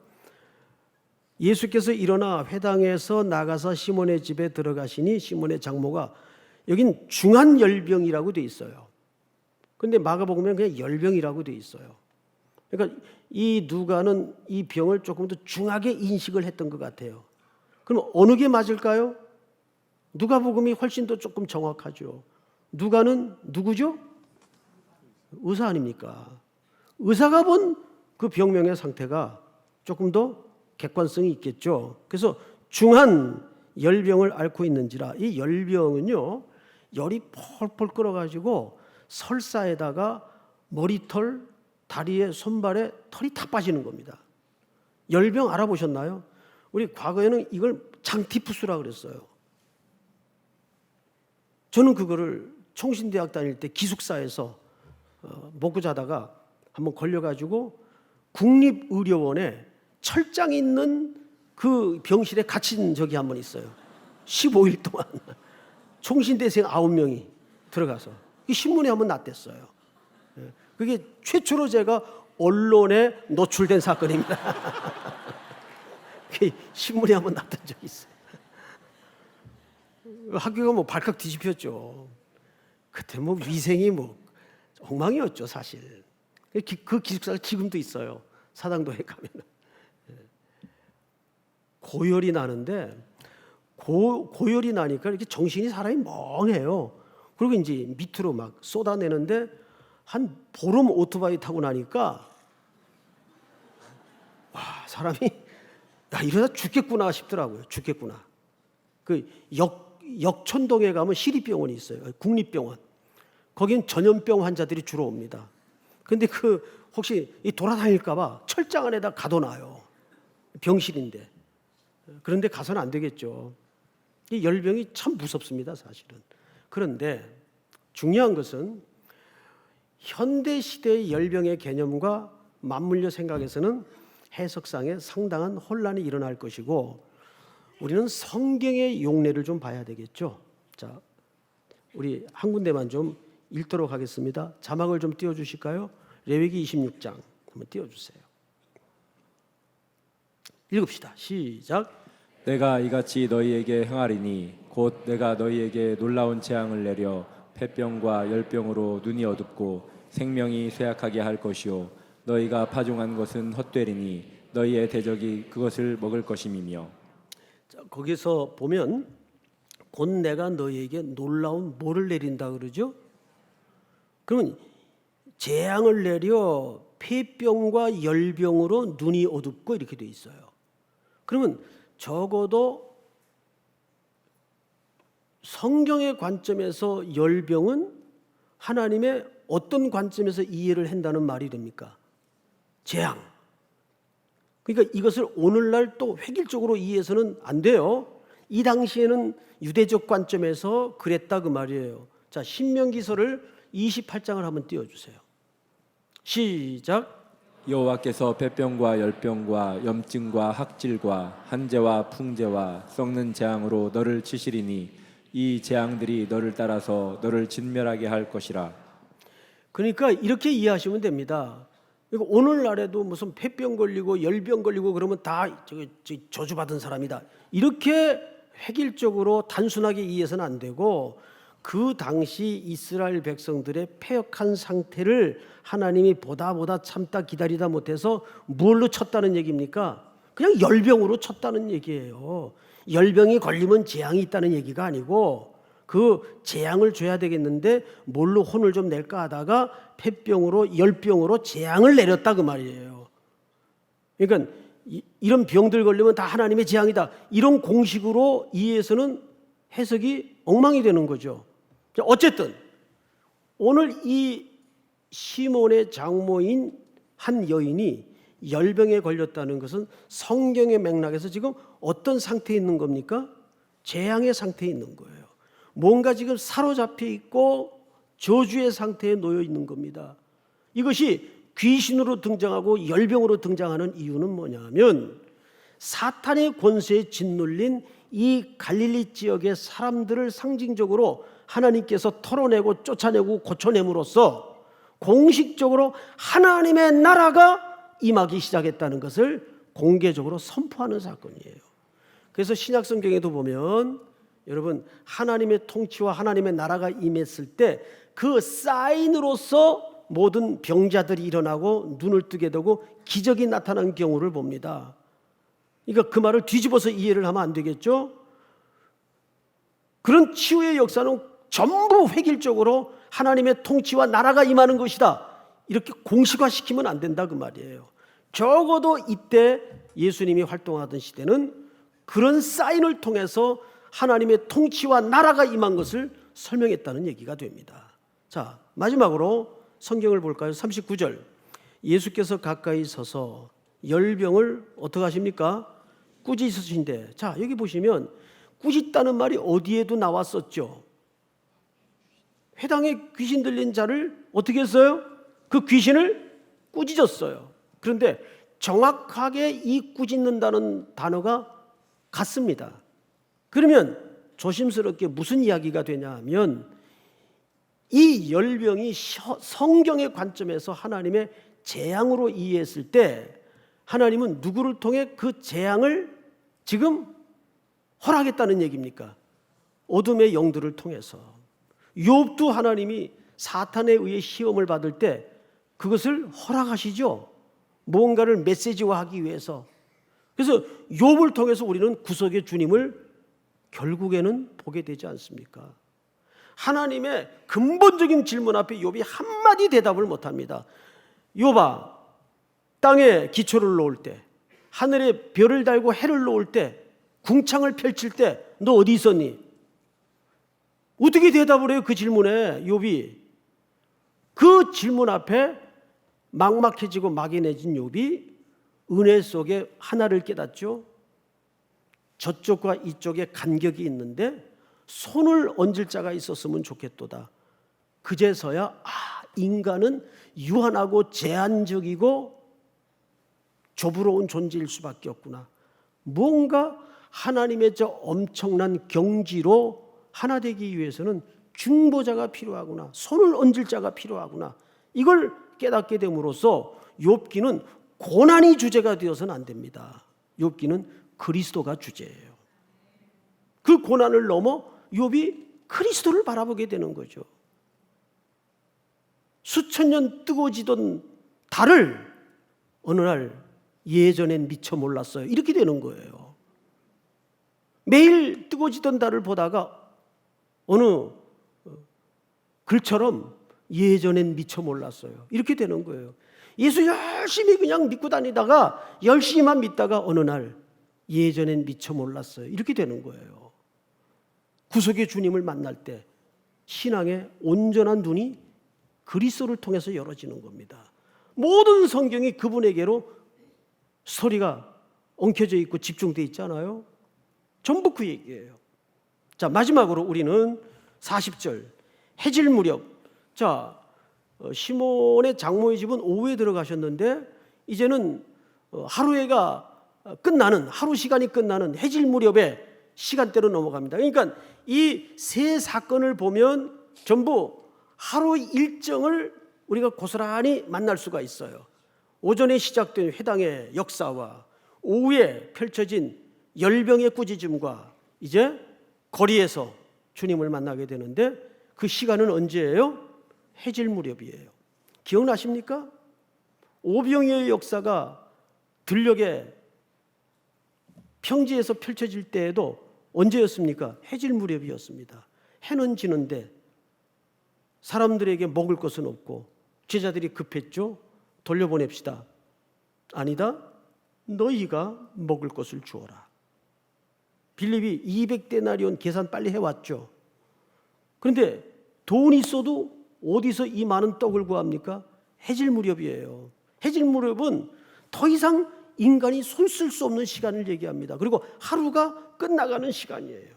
예수께서 일어나 회당에서 나가서 시몬의 집에 들어가시니 시몬의 장모가 여긴 중한 열병이라고 돼 있어요. 그런데 마가복음에는 그냥 열병이라고 돼 있어요. 그러니까 이 누가는 이 병을 조금 더 중하게 인식을 했던 것 같아요. 그럼 어느 게 맞을까요? 누가복음이 훨씬 더 조금 정확하죠. 누가는 누구죠? 의사 아닙니까? 의사가 본 그 병명의 상태가 조금 더 객관성이 있겠죠. 그래서 중한 열병을 앓고 있는지라. 이 열병은요, 열이 펄펄 끓어가지고 설사에다가 머리털, 다리에, 손발에 털이 다 빠지는 겁니다. 열병 알아보셨나요? 우리 과거에는 이걸 장티푸스라 그랬어요. 저는 그거를 총신대학 다닐 때 기숙사에서 먹고 자다가 한번 걸려가지고 국립의료원에 철장 있는 그 병실에 갇힌 적이 한 번 있어요. 15일 동안 총신대생 9명이 들어가서 신문에 한번 났댔어요. 그게 최초로 제가 언론에 노출된 사건입니다. 신문에 한번 났던 적이 있어요. 학교가 뭐 발칵 뒤집혔죠. 그때 뭐 위생이 뭐 엉망이었죠, 사실. 그 기숙사가 지금도 있어요. 사당도에 가면은. 고열이 나는데 고열이 나니까 이렇게 정신이 사람이 멍해요. 그리고 이제 밑으로 막 쏟아내는데 한 보름 오토바이 타고 나니까 와, 사람이 야, 이러다 죽겠구나 싶더라고요. 죽겠구나. 그 역촌동에 가면 시립병원이 있어요. 국립병원. 거긴 전염병 환자들이 주로 옵니다. 근데 그 혹시 이 돌아다닐까봐 철장 안에다 가둬놔요. 병실인데. 그런데 가서는 안 되겠죠. 이 열병이 참 무섭습니다, 사실은. 그런데 중요한 것은 현대 시대의 열병의 개념과 맞물려 생각해서는 해석상에 상당한 혼란이 일어날 것이고 우리는 성경의 용례를 좀 봐야 되겠죠. 자, 우리 한 군데만 좀 읽도록 하겠습니다. 자막을 좀 띄워주실까요? 레위기 26장 한번 띄워주세요. 읽읍시다. 시작.
내가 이같이 너희에게 행하리니 곧 내가 너희에게 놀라운 재앙을 내려 폐병과 열병으로 눈이 어둡고 생명이 쇠약하게 할 것이요 너희가 파종한 것은 헛되리니 너희의 대적이 그것을 먹을 것임이며.
자, 거기서 보면 곧 내가 너희에게 놀라운 뭐를 내린다 그러죠? 그러면 재앙을 내려 폐병과 열병으로 눈이 어둡고 이렇게 돼 있어요. 그러면 적어도 성경의 관점에서 열병은 하나님의 어떤 관점에서 이해를 한다는 말이 됩니까? 재앙. 그러니까 이것을 오늘날 또 획일적으로 이해해서는 안 돼요. 이 당시에는 유대적 관점에서 그랬다 그 말이에요. 자, 신명기서를 28장을 한번 띄워주세요. 시작.
여호와께서 폐병과 열병과 염증과 학질과 한재와 풍재와 썩는 재앙으로 너를 치시리니 이 재앙들이 너를 따라서 너를 진멸하게 할 것이라.
그러니까 이렇게 이해하시면 됩니다. 그러니까 오늘날에도 무슨 폐병 걸리고 열병 걸리고 그러면 다 저주받은 사람이다, 이렇게 획일적으로 단순하게 이해해서는 안 되고, 그 당시 이스라엘 백성들의 패역한 상태를 하나님이 보다 참다 기다리다 못해서 뭘로 쳤다는 얘기입니까? 그냥 열병으로 쳤다는 얘기예요. 열병이 걸리면 재앙이 있다는 얘기가 아니고, 그 재앙을 줘야 되겠는데 뭘로 혼을 좀 낼까 하다가 폐병으로 열병으로 재앙을 내렸다 그 말이에요. 그러니까 이런 병들 걸리면 다 하나님의 재앙이다, 이런 공식으로 이해해서는 해석이 엉망이 되는 거죠. 어쨌든 오늘 이 시몬의 장모인 한 여인이 열병에 걸렸다는 것은 성경의 맥락에서 지금 어떤 상태에 있는 겁니까? 재앙의 상태에 있는 거예요. 뭔가 지금 사로잡혀 있고 저주의 상태에 놓여 있는 겁니다. 이것이 귀신으로 등장하고 열병으로 등장하는 이유는 뭐냐면, 사탄의 권세에 짓눌린 이 갈릴리 지역의 사람들을 상징적으로 하나님께서 털어내고 쫓아내고 고쳐냄으로써 공식적으로 하나님의 나라가 임하기 시작했다는 것을 공개적으로 선포하는 사건이에요. 그래서 신약 성경에도 보면 여러분, 하나님의 통치와 하나님의 나라가 임했을 때 그 사인으로서 모든 병자들이 일어나고 눈을 뜨게 되고 기적이 나타난 경우를 봅니다. 그러니까 그 말을 뒤집어서 이해를 하면 안 되겠죠? 그런 치유의 역사는 전부 획일적으로 하나님의 통치와 나라가 임하는 것이다, 이렇게 공식화시키면 안 된다 그 말이에요. 적어도 이때 예수님이 활동하던 시대는 그런 사인을 통해서 하나님의 통치와 나라가 임한 것을 설명했다는 얘기가 됩니다. 자, 마지막으로 성경을 볼까요? 39절, 예수께서 가까이 서서 열병을 어떻게 하십니까? 꾸짖으신데, 자 여기 보시면 꾸짖다는 말이 어디에도 나왔었죠. 회당에 귀신 들린 자를 어떻게 했어요? 그 귀신을 꾸짖었어요. 그런데 정확하게 이 꾸짖는다는 단어가 같습니다. 그러면 조심스럽게 무슨 이야기가 되냐 하면, 이 열병이 성경의 관점에서 하나님의 재앙으로 이해했을 때 하나님은 누구를 통해 그 재앙을 지금 허락했다는 얘기입니까? 어둠의 영들을 통해서. 욥도 하나님이 사탄에 의해 시험을 받을 때 그것을 허락하시죠. 무언가를 메시지화하기 위해서. 그래서 욥을 통해서 우리는 구속의 주님을 결국에는 보게 되지 않습니까? 하나님의 근본적인 질문 앞에 욥이 한마디 대답을 못합니다. 욥아, 땅에 기초를 놓을 때, 하늘에 별을 달고 해를 놓을 때, 궁창을 펼칠 때 너 어디 있었니? 어떻게 대답을 해요? 그 질문에 욥이. 그 질문 앞에 막막해지고 막연해진 욥이 은혜 속에 하나를 깨닫죠. 저쪽과 이쪽에 간격이 있는데 손을 얹을 자가 있었으면 좋겠도다. 그제서야 인간은 유한하고 제한적이고 좁으러운 존재일 수밖에 없구나. 뭔가 하나님의 저 엄청난 경지로 하나 되기 위해서는 중보자가 필요하구나. 손을 얹을 자가 필요하구나. 이걸 깨닫게 됨으로써 욥기는 고난이 주제가 되어서는 안 됩니다. 욥기는 그리스도가 주제예요. 그 고난을 넘어 욥이 그리스도를 바라보게 되는 거죠. 수천 년 뜨거워지던 달을 어느 날 예전엔 미처 몰랐어요. 이렇게 되는 거예요. 매일 뜨거워지던 달을 보다가 어느 글처럼 예전엔 미처 몰랐어요. 이렇게 되는 거예요. 예수 열심히 그냥 믿고 다니다가 열심히만 믿다가 어느 날 예전엔 미처 몰랐어요. 이렇게 되는 거예요. 구속의 주님을 만날 때 신앙의 온전한 눈이 그리스도를 통해서 열어지는 겁니다. 모든 성경이 그분에게로 스토리가 엉켜져 있고 집중되어 있잖아요. 전부 그 얘기예요. 자, 마지막으로 우리는 40절 해질 무렵. 자, 시몬의 장모의 집은 오후에 들어가셨는데 이제는 하루가 끝나는, 하루 시간이 끝나는 해질 무렵에 시간대로 넘어갑니다. 그러니까 이 세 사건을 보면 전부 하루 일정을 우리가 고스란히 만날 수가 있어요. 오전에 시작된 회당의 역사와 오후에 펼쳐진 열병의 꾸짖음과 이제 거리에서 주님을 만나게 되는데 그 시간은 언제예요? 해질 무렵이에요. 기억나십니까? 오병이어의 역사가 들녘에 평지에서 펼쳐질 때에도 언제였습니까? 해질 무렵이었습니다. 해는 지는데 사람들에게 먹을 것은 없고 제자들이 급했죠. 돌려보냅시다. 아니다. 너희가 먹을 것을 주어라. 빌립이 200데나리온 계산 빨리 해왔죠. 그런데 돈이 있어도 어디서 이 많은 떡을 구합니까? 해질 무렵이에요. 해질 무렵은 더 이상 인간이 손 쓸 수 없는 시간을 얘기합니다. 그리고 하루가 끝나가는 시간이에요.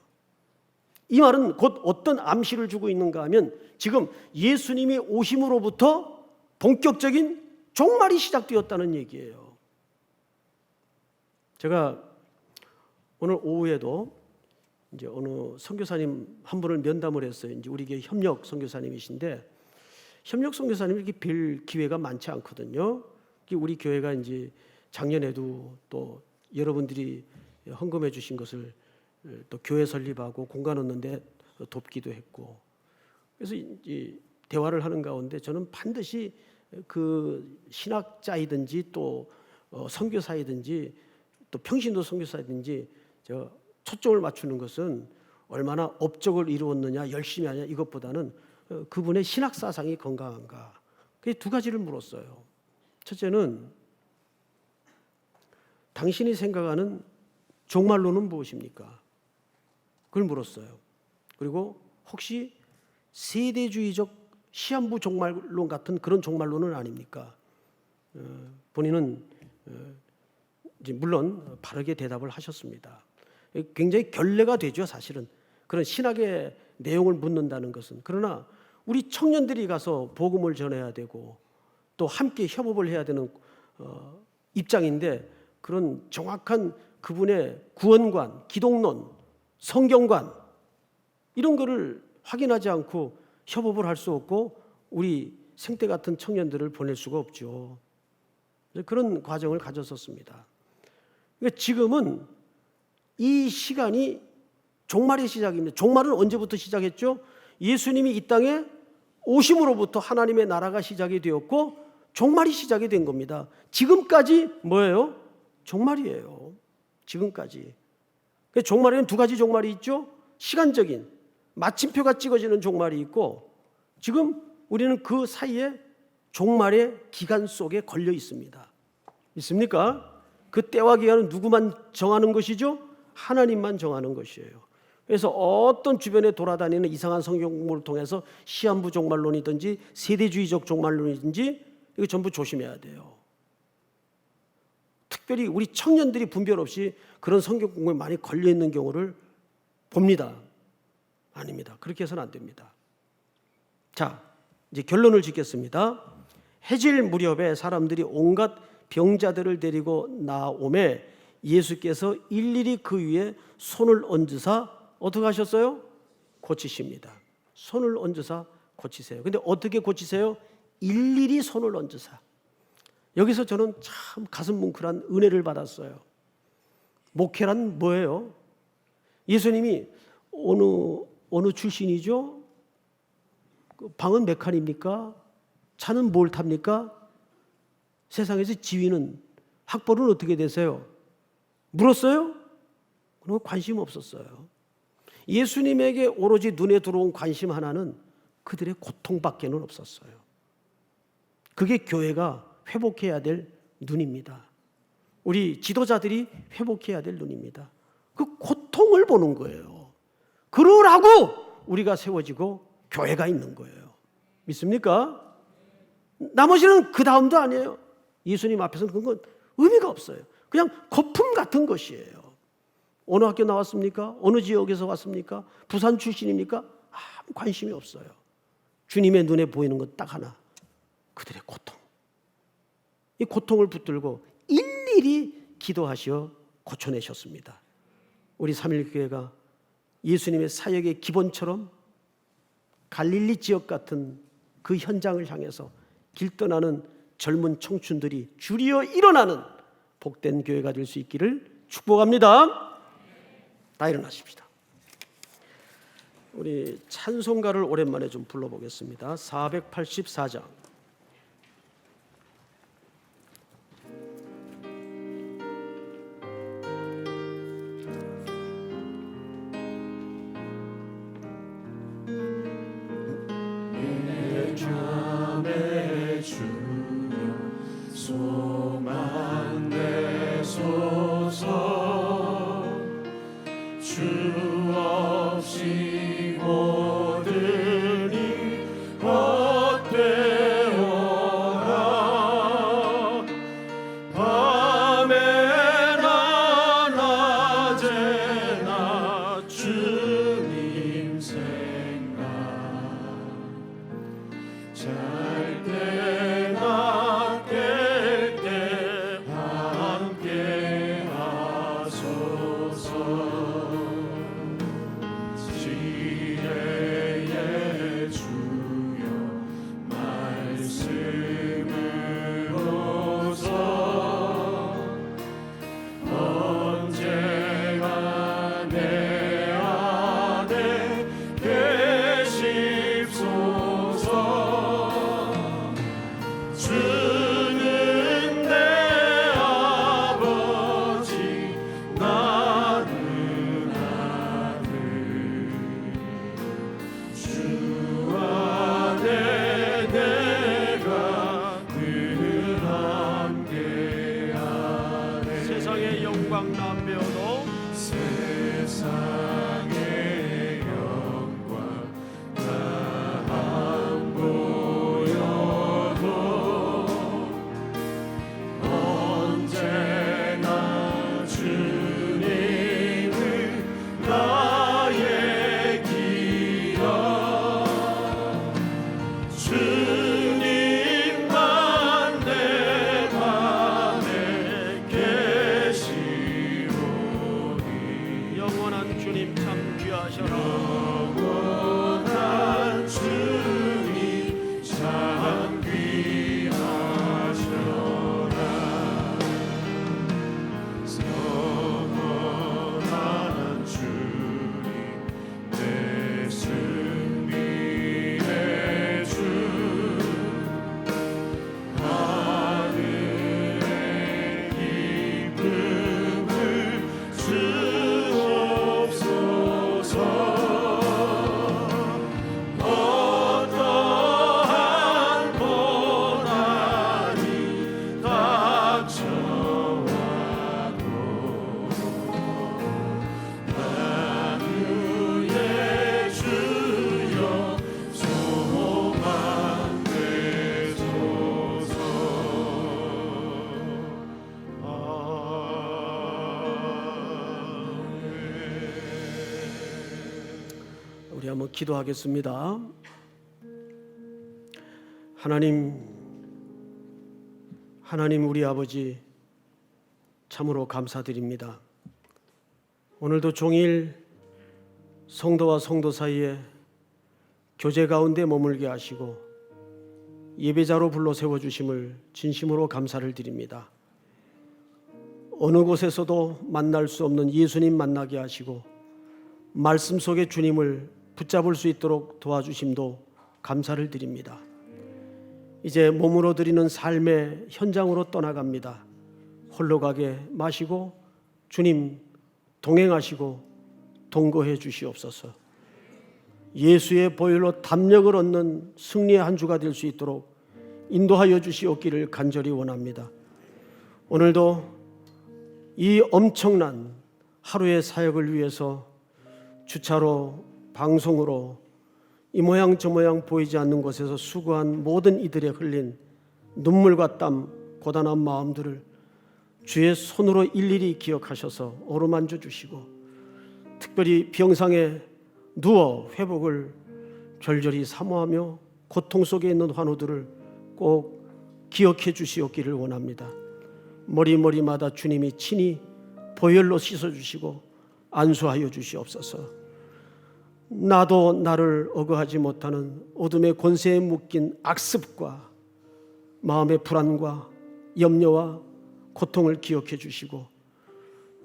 이 말은 곧 어떤 암시를 주고 있는가 하면 지금 예수님이 오심으로부터 본격적인 종말이 시작되었다는 얘기예요. 제가 오늘 오후에도 이제 어느 선교사님 한 분을 면담을 했어요. 이제 우리 교회 협력 선교사님이신데 협력 선교사님이 이렇게 뵐 기회가 많지 않거든요. 우리 교회가 이제 작년에도 또 여러분들이 헌금해 주신 것을 또 교회 설립하고 공간 얻는데 돕기도 했고, 그래서 이제 대화를 하는 가운데 저는 반드시 그 신학자이든지 또 선교사이든지 또 평신도 선교사이든지 저 초점을 맞추는 것은 얼마나 업적을 이루었느냐 열심히 하냐 이것보다는 그분의 신학 사상이 건강한가, 그 두 가지를 물었어요. 첫째는 당신이 생각하는 종말론은 무엇입니까? 그걸 물었어요. 그리고 혹시 세대주의적 시한부 종말론 같은 그런 종말론은 아닙니까? 본인은 이제 물론 바르게 대답을 하셨습니다. 굉장히 결례가 되죠, 사실은. 그런 신학의 내용을 묻는다는 것은. 그러나 우리 청년들이 가서 복음을 전해야 되고 또 함께 협업을 해야 되는 입장인데 그런 정확한 그분의 구원관, 기독론, 성경관 이런 거를 확인하지 않고 협업을 할 수 없고 우리 생태 같은 청년들을 보낼 수가 없죠. 그런 과정을 가졌었습니다. 그러니까 지금은 이 시간이 종말의 시작입니다. 종말은 언제부터 시작했죠? 예수님이 이 땅에 오심으로부터 하나님의 나라가 시작이 되었고 종말이 시작이 된 겁니다. 지금까지 뭐예요? 종말이에요. 지금까지. 종말에는 두 가지 종말이 있죠. 시간적인 마침표가 찍어지는 종말이 있고 지금 우리는 그 사이에 종말의 기간 속에 걸려 있습니다. 있습니까? 그 때와 기간은 누구만 정하는 것이죠? 하나님만 정하는 것이에요. 그래서 어떤 주변에 돌아다니는 이상한 성경 공부를 통해서 시한부 종말론이든지 세대주의적 종말론이든지 이거 전부 조심해야 돼요. 특별히 우리 청년들이 분별 없이 그런 성경 공부에 많이 걸려 있는 경우를 봅니다. 아닙니다. 그렇게 해서는 안 됩니다. 자, 이제 결론을 짓겠습니다. 해질 무렵에 사람들이 온갖 병자들을 데리고 나오매 예수께서 일일이 그 위에 손을 얹으사 어떻게 하셨어요? 고치십니다. 손을 얹으사 고치세요. 근데 어떻게 고치세요? 일일이 손을 얹으사. 여기서 저는 참 가슴 뭉클한 은혜를 받았어요. 목회란 뭐예요? 예수님이 어느 출신이죠? 방은 몇 칸입니까? 차는 뭘 탑니까? 세상에서 지위는 학벌은 어떻게 되세요? 물었어요? 그런 거 관심 없었어요. 예수님에게 오로지 눈에 들어온 관심 하나는 그들의 고통밖에는 없었어요. 그게 교회가 회복해야 될 눈입니다. 우리 지도자들이 회복해야 될 눈입니다. 그 고통을 보는 거예요. 그러라고 우리가 세워지고 교회가 있는 거예요. 믿습니까? 나머지는 그 다음도 아니에요. 예수님 앞에서는 그건 의미가 없어요. 그냥 거품 같은 것이에요. 어느 학교 나왔습니까? 어느 지역에서 왔습니까? 부산 출신입니까? 아무 관심이 없어요. 주님의 눈에 보이는 건 딱 하나. 그들의 고통. 이 고통을 붙들고 일일이 기도하시어 고쳐내셨습니다. 우리 삼일교회가 예수님의 사역의 기본처럼 갈릴리 지역 같은 그 현장을 향해서 길 떠나는 젊은 청춘들이 줄이어 일어나는 복된 교회가 될 수 있기를 축복합니다. 다 일어나십시다. 우리 찬송가를 오랜만에 좀 불러보겠습니다. 484장.
소망 내소서 주 없이 모든 일 헛되어라 밤에나 낮에나 주님 생각 잘 때나 깰 때 함께 하소서 지혜의 주여 말씀으로서 언제나 내 안에 계십소서 주는 내 아버지 나는 아들 주 안에 내가 늘 함께하네
세상의 영광 남배어도
세상의 영광 다안 보여도 언제나 주님을 나의 기억 주님만 내 맘에 계시오니
영원한 주님 참 귀하셔라.
영원한 주님 참 귀하셔라 영원한 주님 내 승리의 주 하늘의 기쁨을 주옵소서 어떠한 고난이 닥쳐와도 만유의 주여 소망 되소서
우리 한번 기도하겠습니다. 하나님 우리 아버지 참으로 감사드립니다. 오늘도 종일 성도와 성도 사이에 교제 가운데 머물게 하시고 예배자로 불러 세워주심을 진심으로 감사를 드립니다. 어느 곳에서도 만날 수 없는 예수님 만나게 하시고 말씀 속에 주님을 붙잡을 수 있도록 도와주심도 감사를 드립니다. 이제 몸으로 드리는 삶의 현장으로 떠나갑니다. 홀로 가게 마시고 주님 동행하시고 동거해 주시옵소서. 예수의 보혈로 담력을 얻는 승리의 한 주가 될 수 있도록 인도하여 주시옵기를 간절히 원합니다. 오늘도 이 엄청난 하루의 사역을 위해서 주차로 방송으로 이 모양 저 모양 보이지 않는 곳에서 수고한 모든 이들의 흘린 눈물과 땀, 고단한 마음들을 주의 손으로 일일이 기억하셔서 어루만져 주시고 특별히 병상에 누워 회복을 절절히 사모하며 고통 속에 있는 환우들을 꼭 기억해 주시옵기를 원합니다. 머리마다 주님이 친히 보혈로 씻어주시고 안수하여 주시옵소서. 나도 나를 억압하지 못하는 어둠의 권세에 묶인 악습과 마음의 불안과 염려와 고통을 기억해 주시고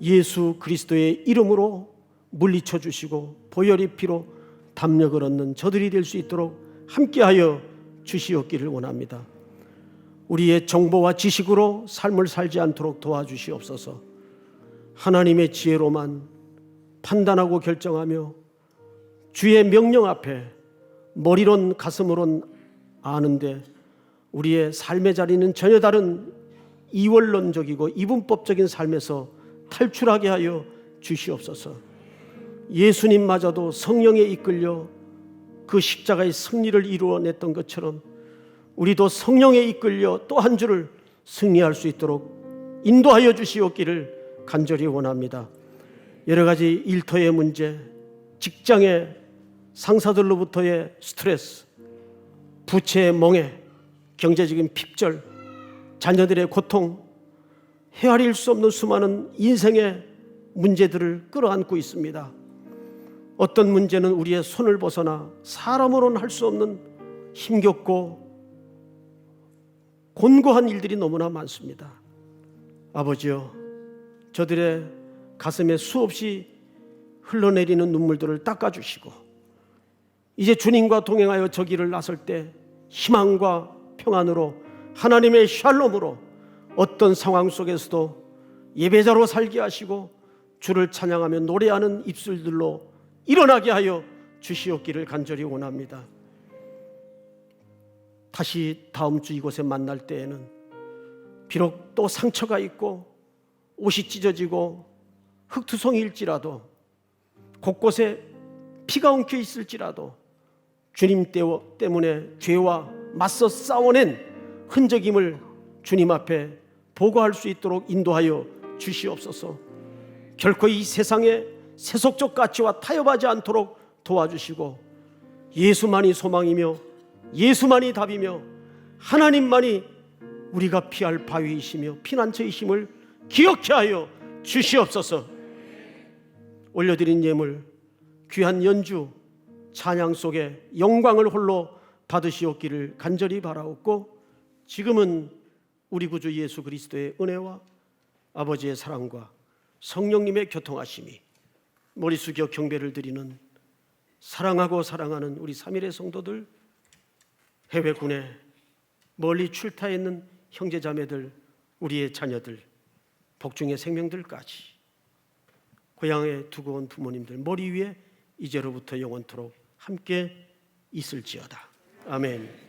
예수 그리스도의 이름으로 물리쳐 주시고 보혈의 피로 담력을 얻는 저들이 될 수 있도록 함께하여 주시옵기를 원합니다. 우리의 정보와 지식으로 삶을 살지 않도록 도와주시옵소서. 하나님의 지혜로만 판단하고 결정하며 주의 명령 앞에 머리론 가슴으론 아는데 우리의 삶의 자리는 전혀 다른 이원론적이고 이분법적인 삶에서 탈출하게 하여 주시옵소서. 예수님마저도 성령에 이끌려 그 십자가의 승리를 이루어냈던 것처럼 우리도 성령에 이끌려 또 한 주를 승리할 수 있도록 인도하여 주시옵기를 간절히 원합니다. 여러 가지 일터의 문제, 직장의 상사들로부터의 스트레스, 부채의 멍해, 경제적인 핍절, 자녀들의 고통, 헤아릴 수 없는 수많은 인생의 문제들을 끌어안고 있습니다. 어떤 문제는 우리의 손을 벗어나 사람으로는 할 수 없는 힘겹고 곤고한 일들이 너무나 많습니다. 아버지여, 저들의 가슴에 수없이 흘러내리는 눈물들을 닦아주시고 이제 주님과 동행하여 저 길을 나설 때 희망과 평안으로 하나님의 샬롬으로 어떤 상황 속에서도 예배자로 살게 하시고 주를 찬양하며 노래하는 입술들로 일어나게 하여 주시옵기를 간절히 원합니다. 다시 다음 주 이곳에 만날 때에는 비록 또 상처가 있고 옷이 찢어지고 흙투성이일지라도 곳곳에 피가 엉켜 있을지라도 주님 때문에 죄와 맞서 싸워낸 흔적임을 주님 앞에 보고할 수 있도록 인도하여 주시옵소서. 결코 이 세상에 세속적 가치와 타협하지 않도록 도와주시고 예수만이 소망이며 예수만이 답이며 하나님만이 우리가 피할 바위이시며 피난처이심을 기억케 하여 주시옵소서. 올려드린 예물, 귀한 연주, 찬양 속에 영광을 홀로 받으시옵기를 간절히 바라옵고 지금은 우리 구주 예수 그리스도의 은혜와 아버지의 사랑과 성령님의 교통하심이 머리 숙여 경배를 드리는 사랑하고 사랑하는 우리 3일의 성도들, 해외군에 멀리 출타해 있는 형제자매들, 우리의 자녀들, 복중의 생명들까지 고향에 두고 온 부모님들 머리 위에 이제로부터 영원토록 함께 있을지어다. 아멘.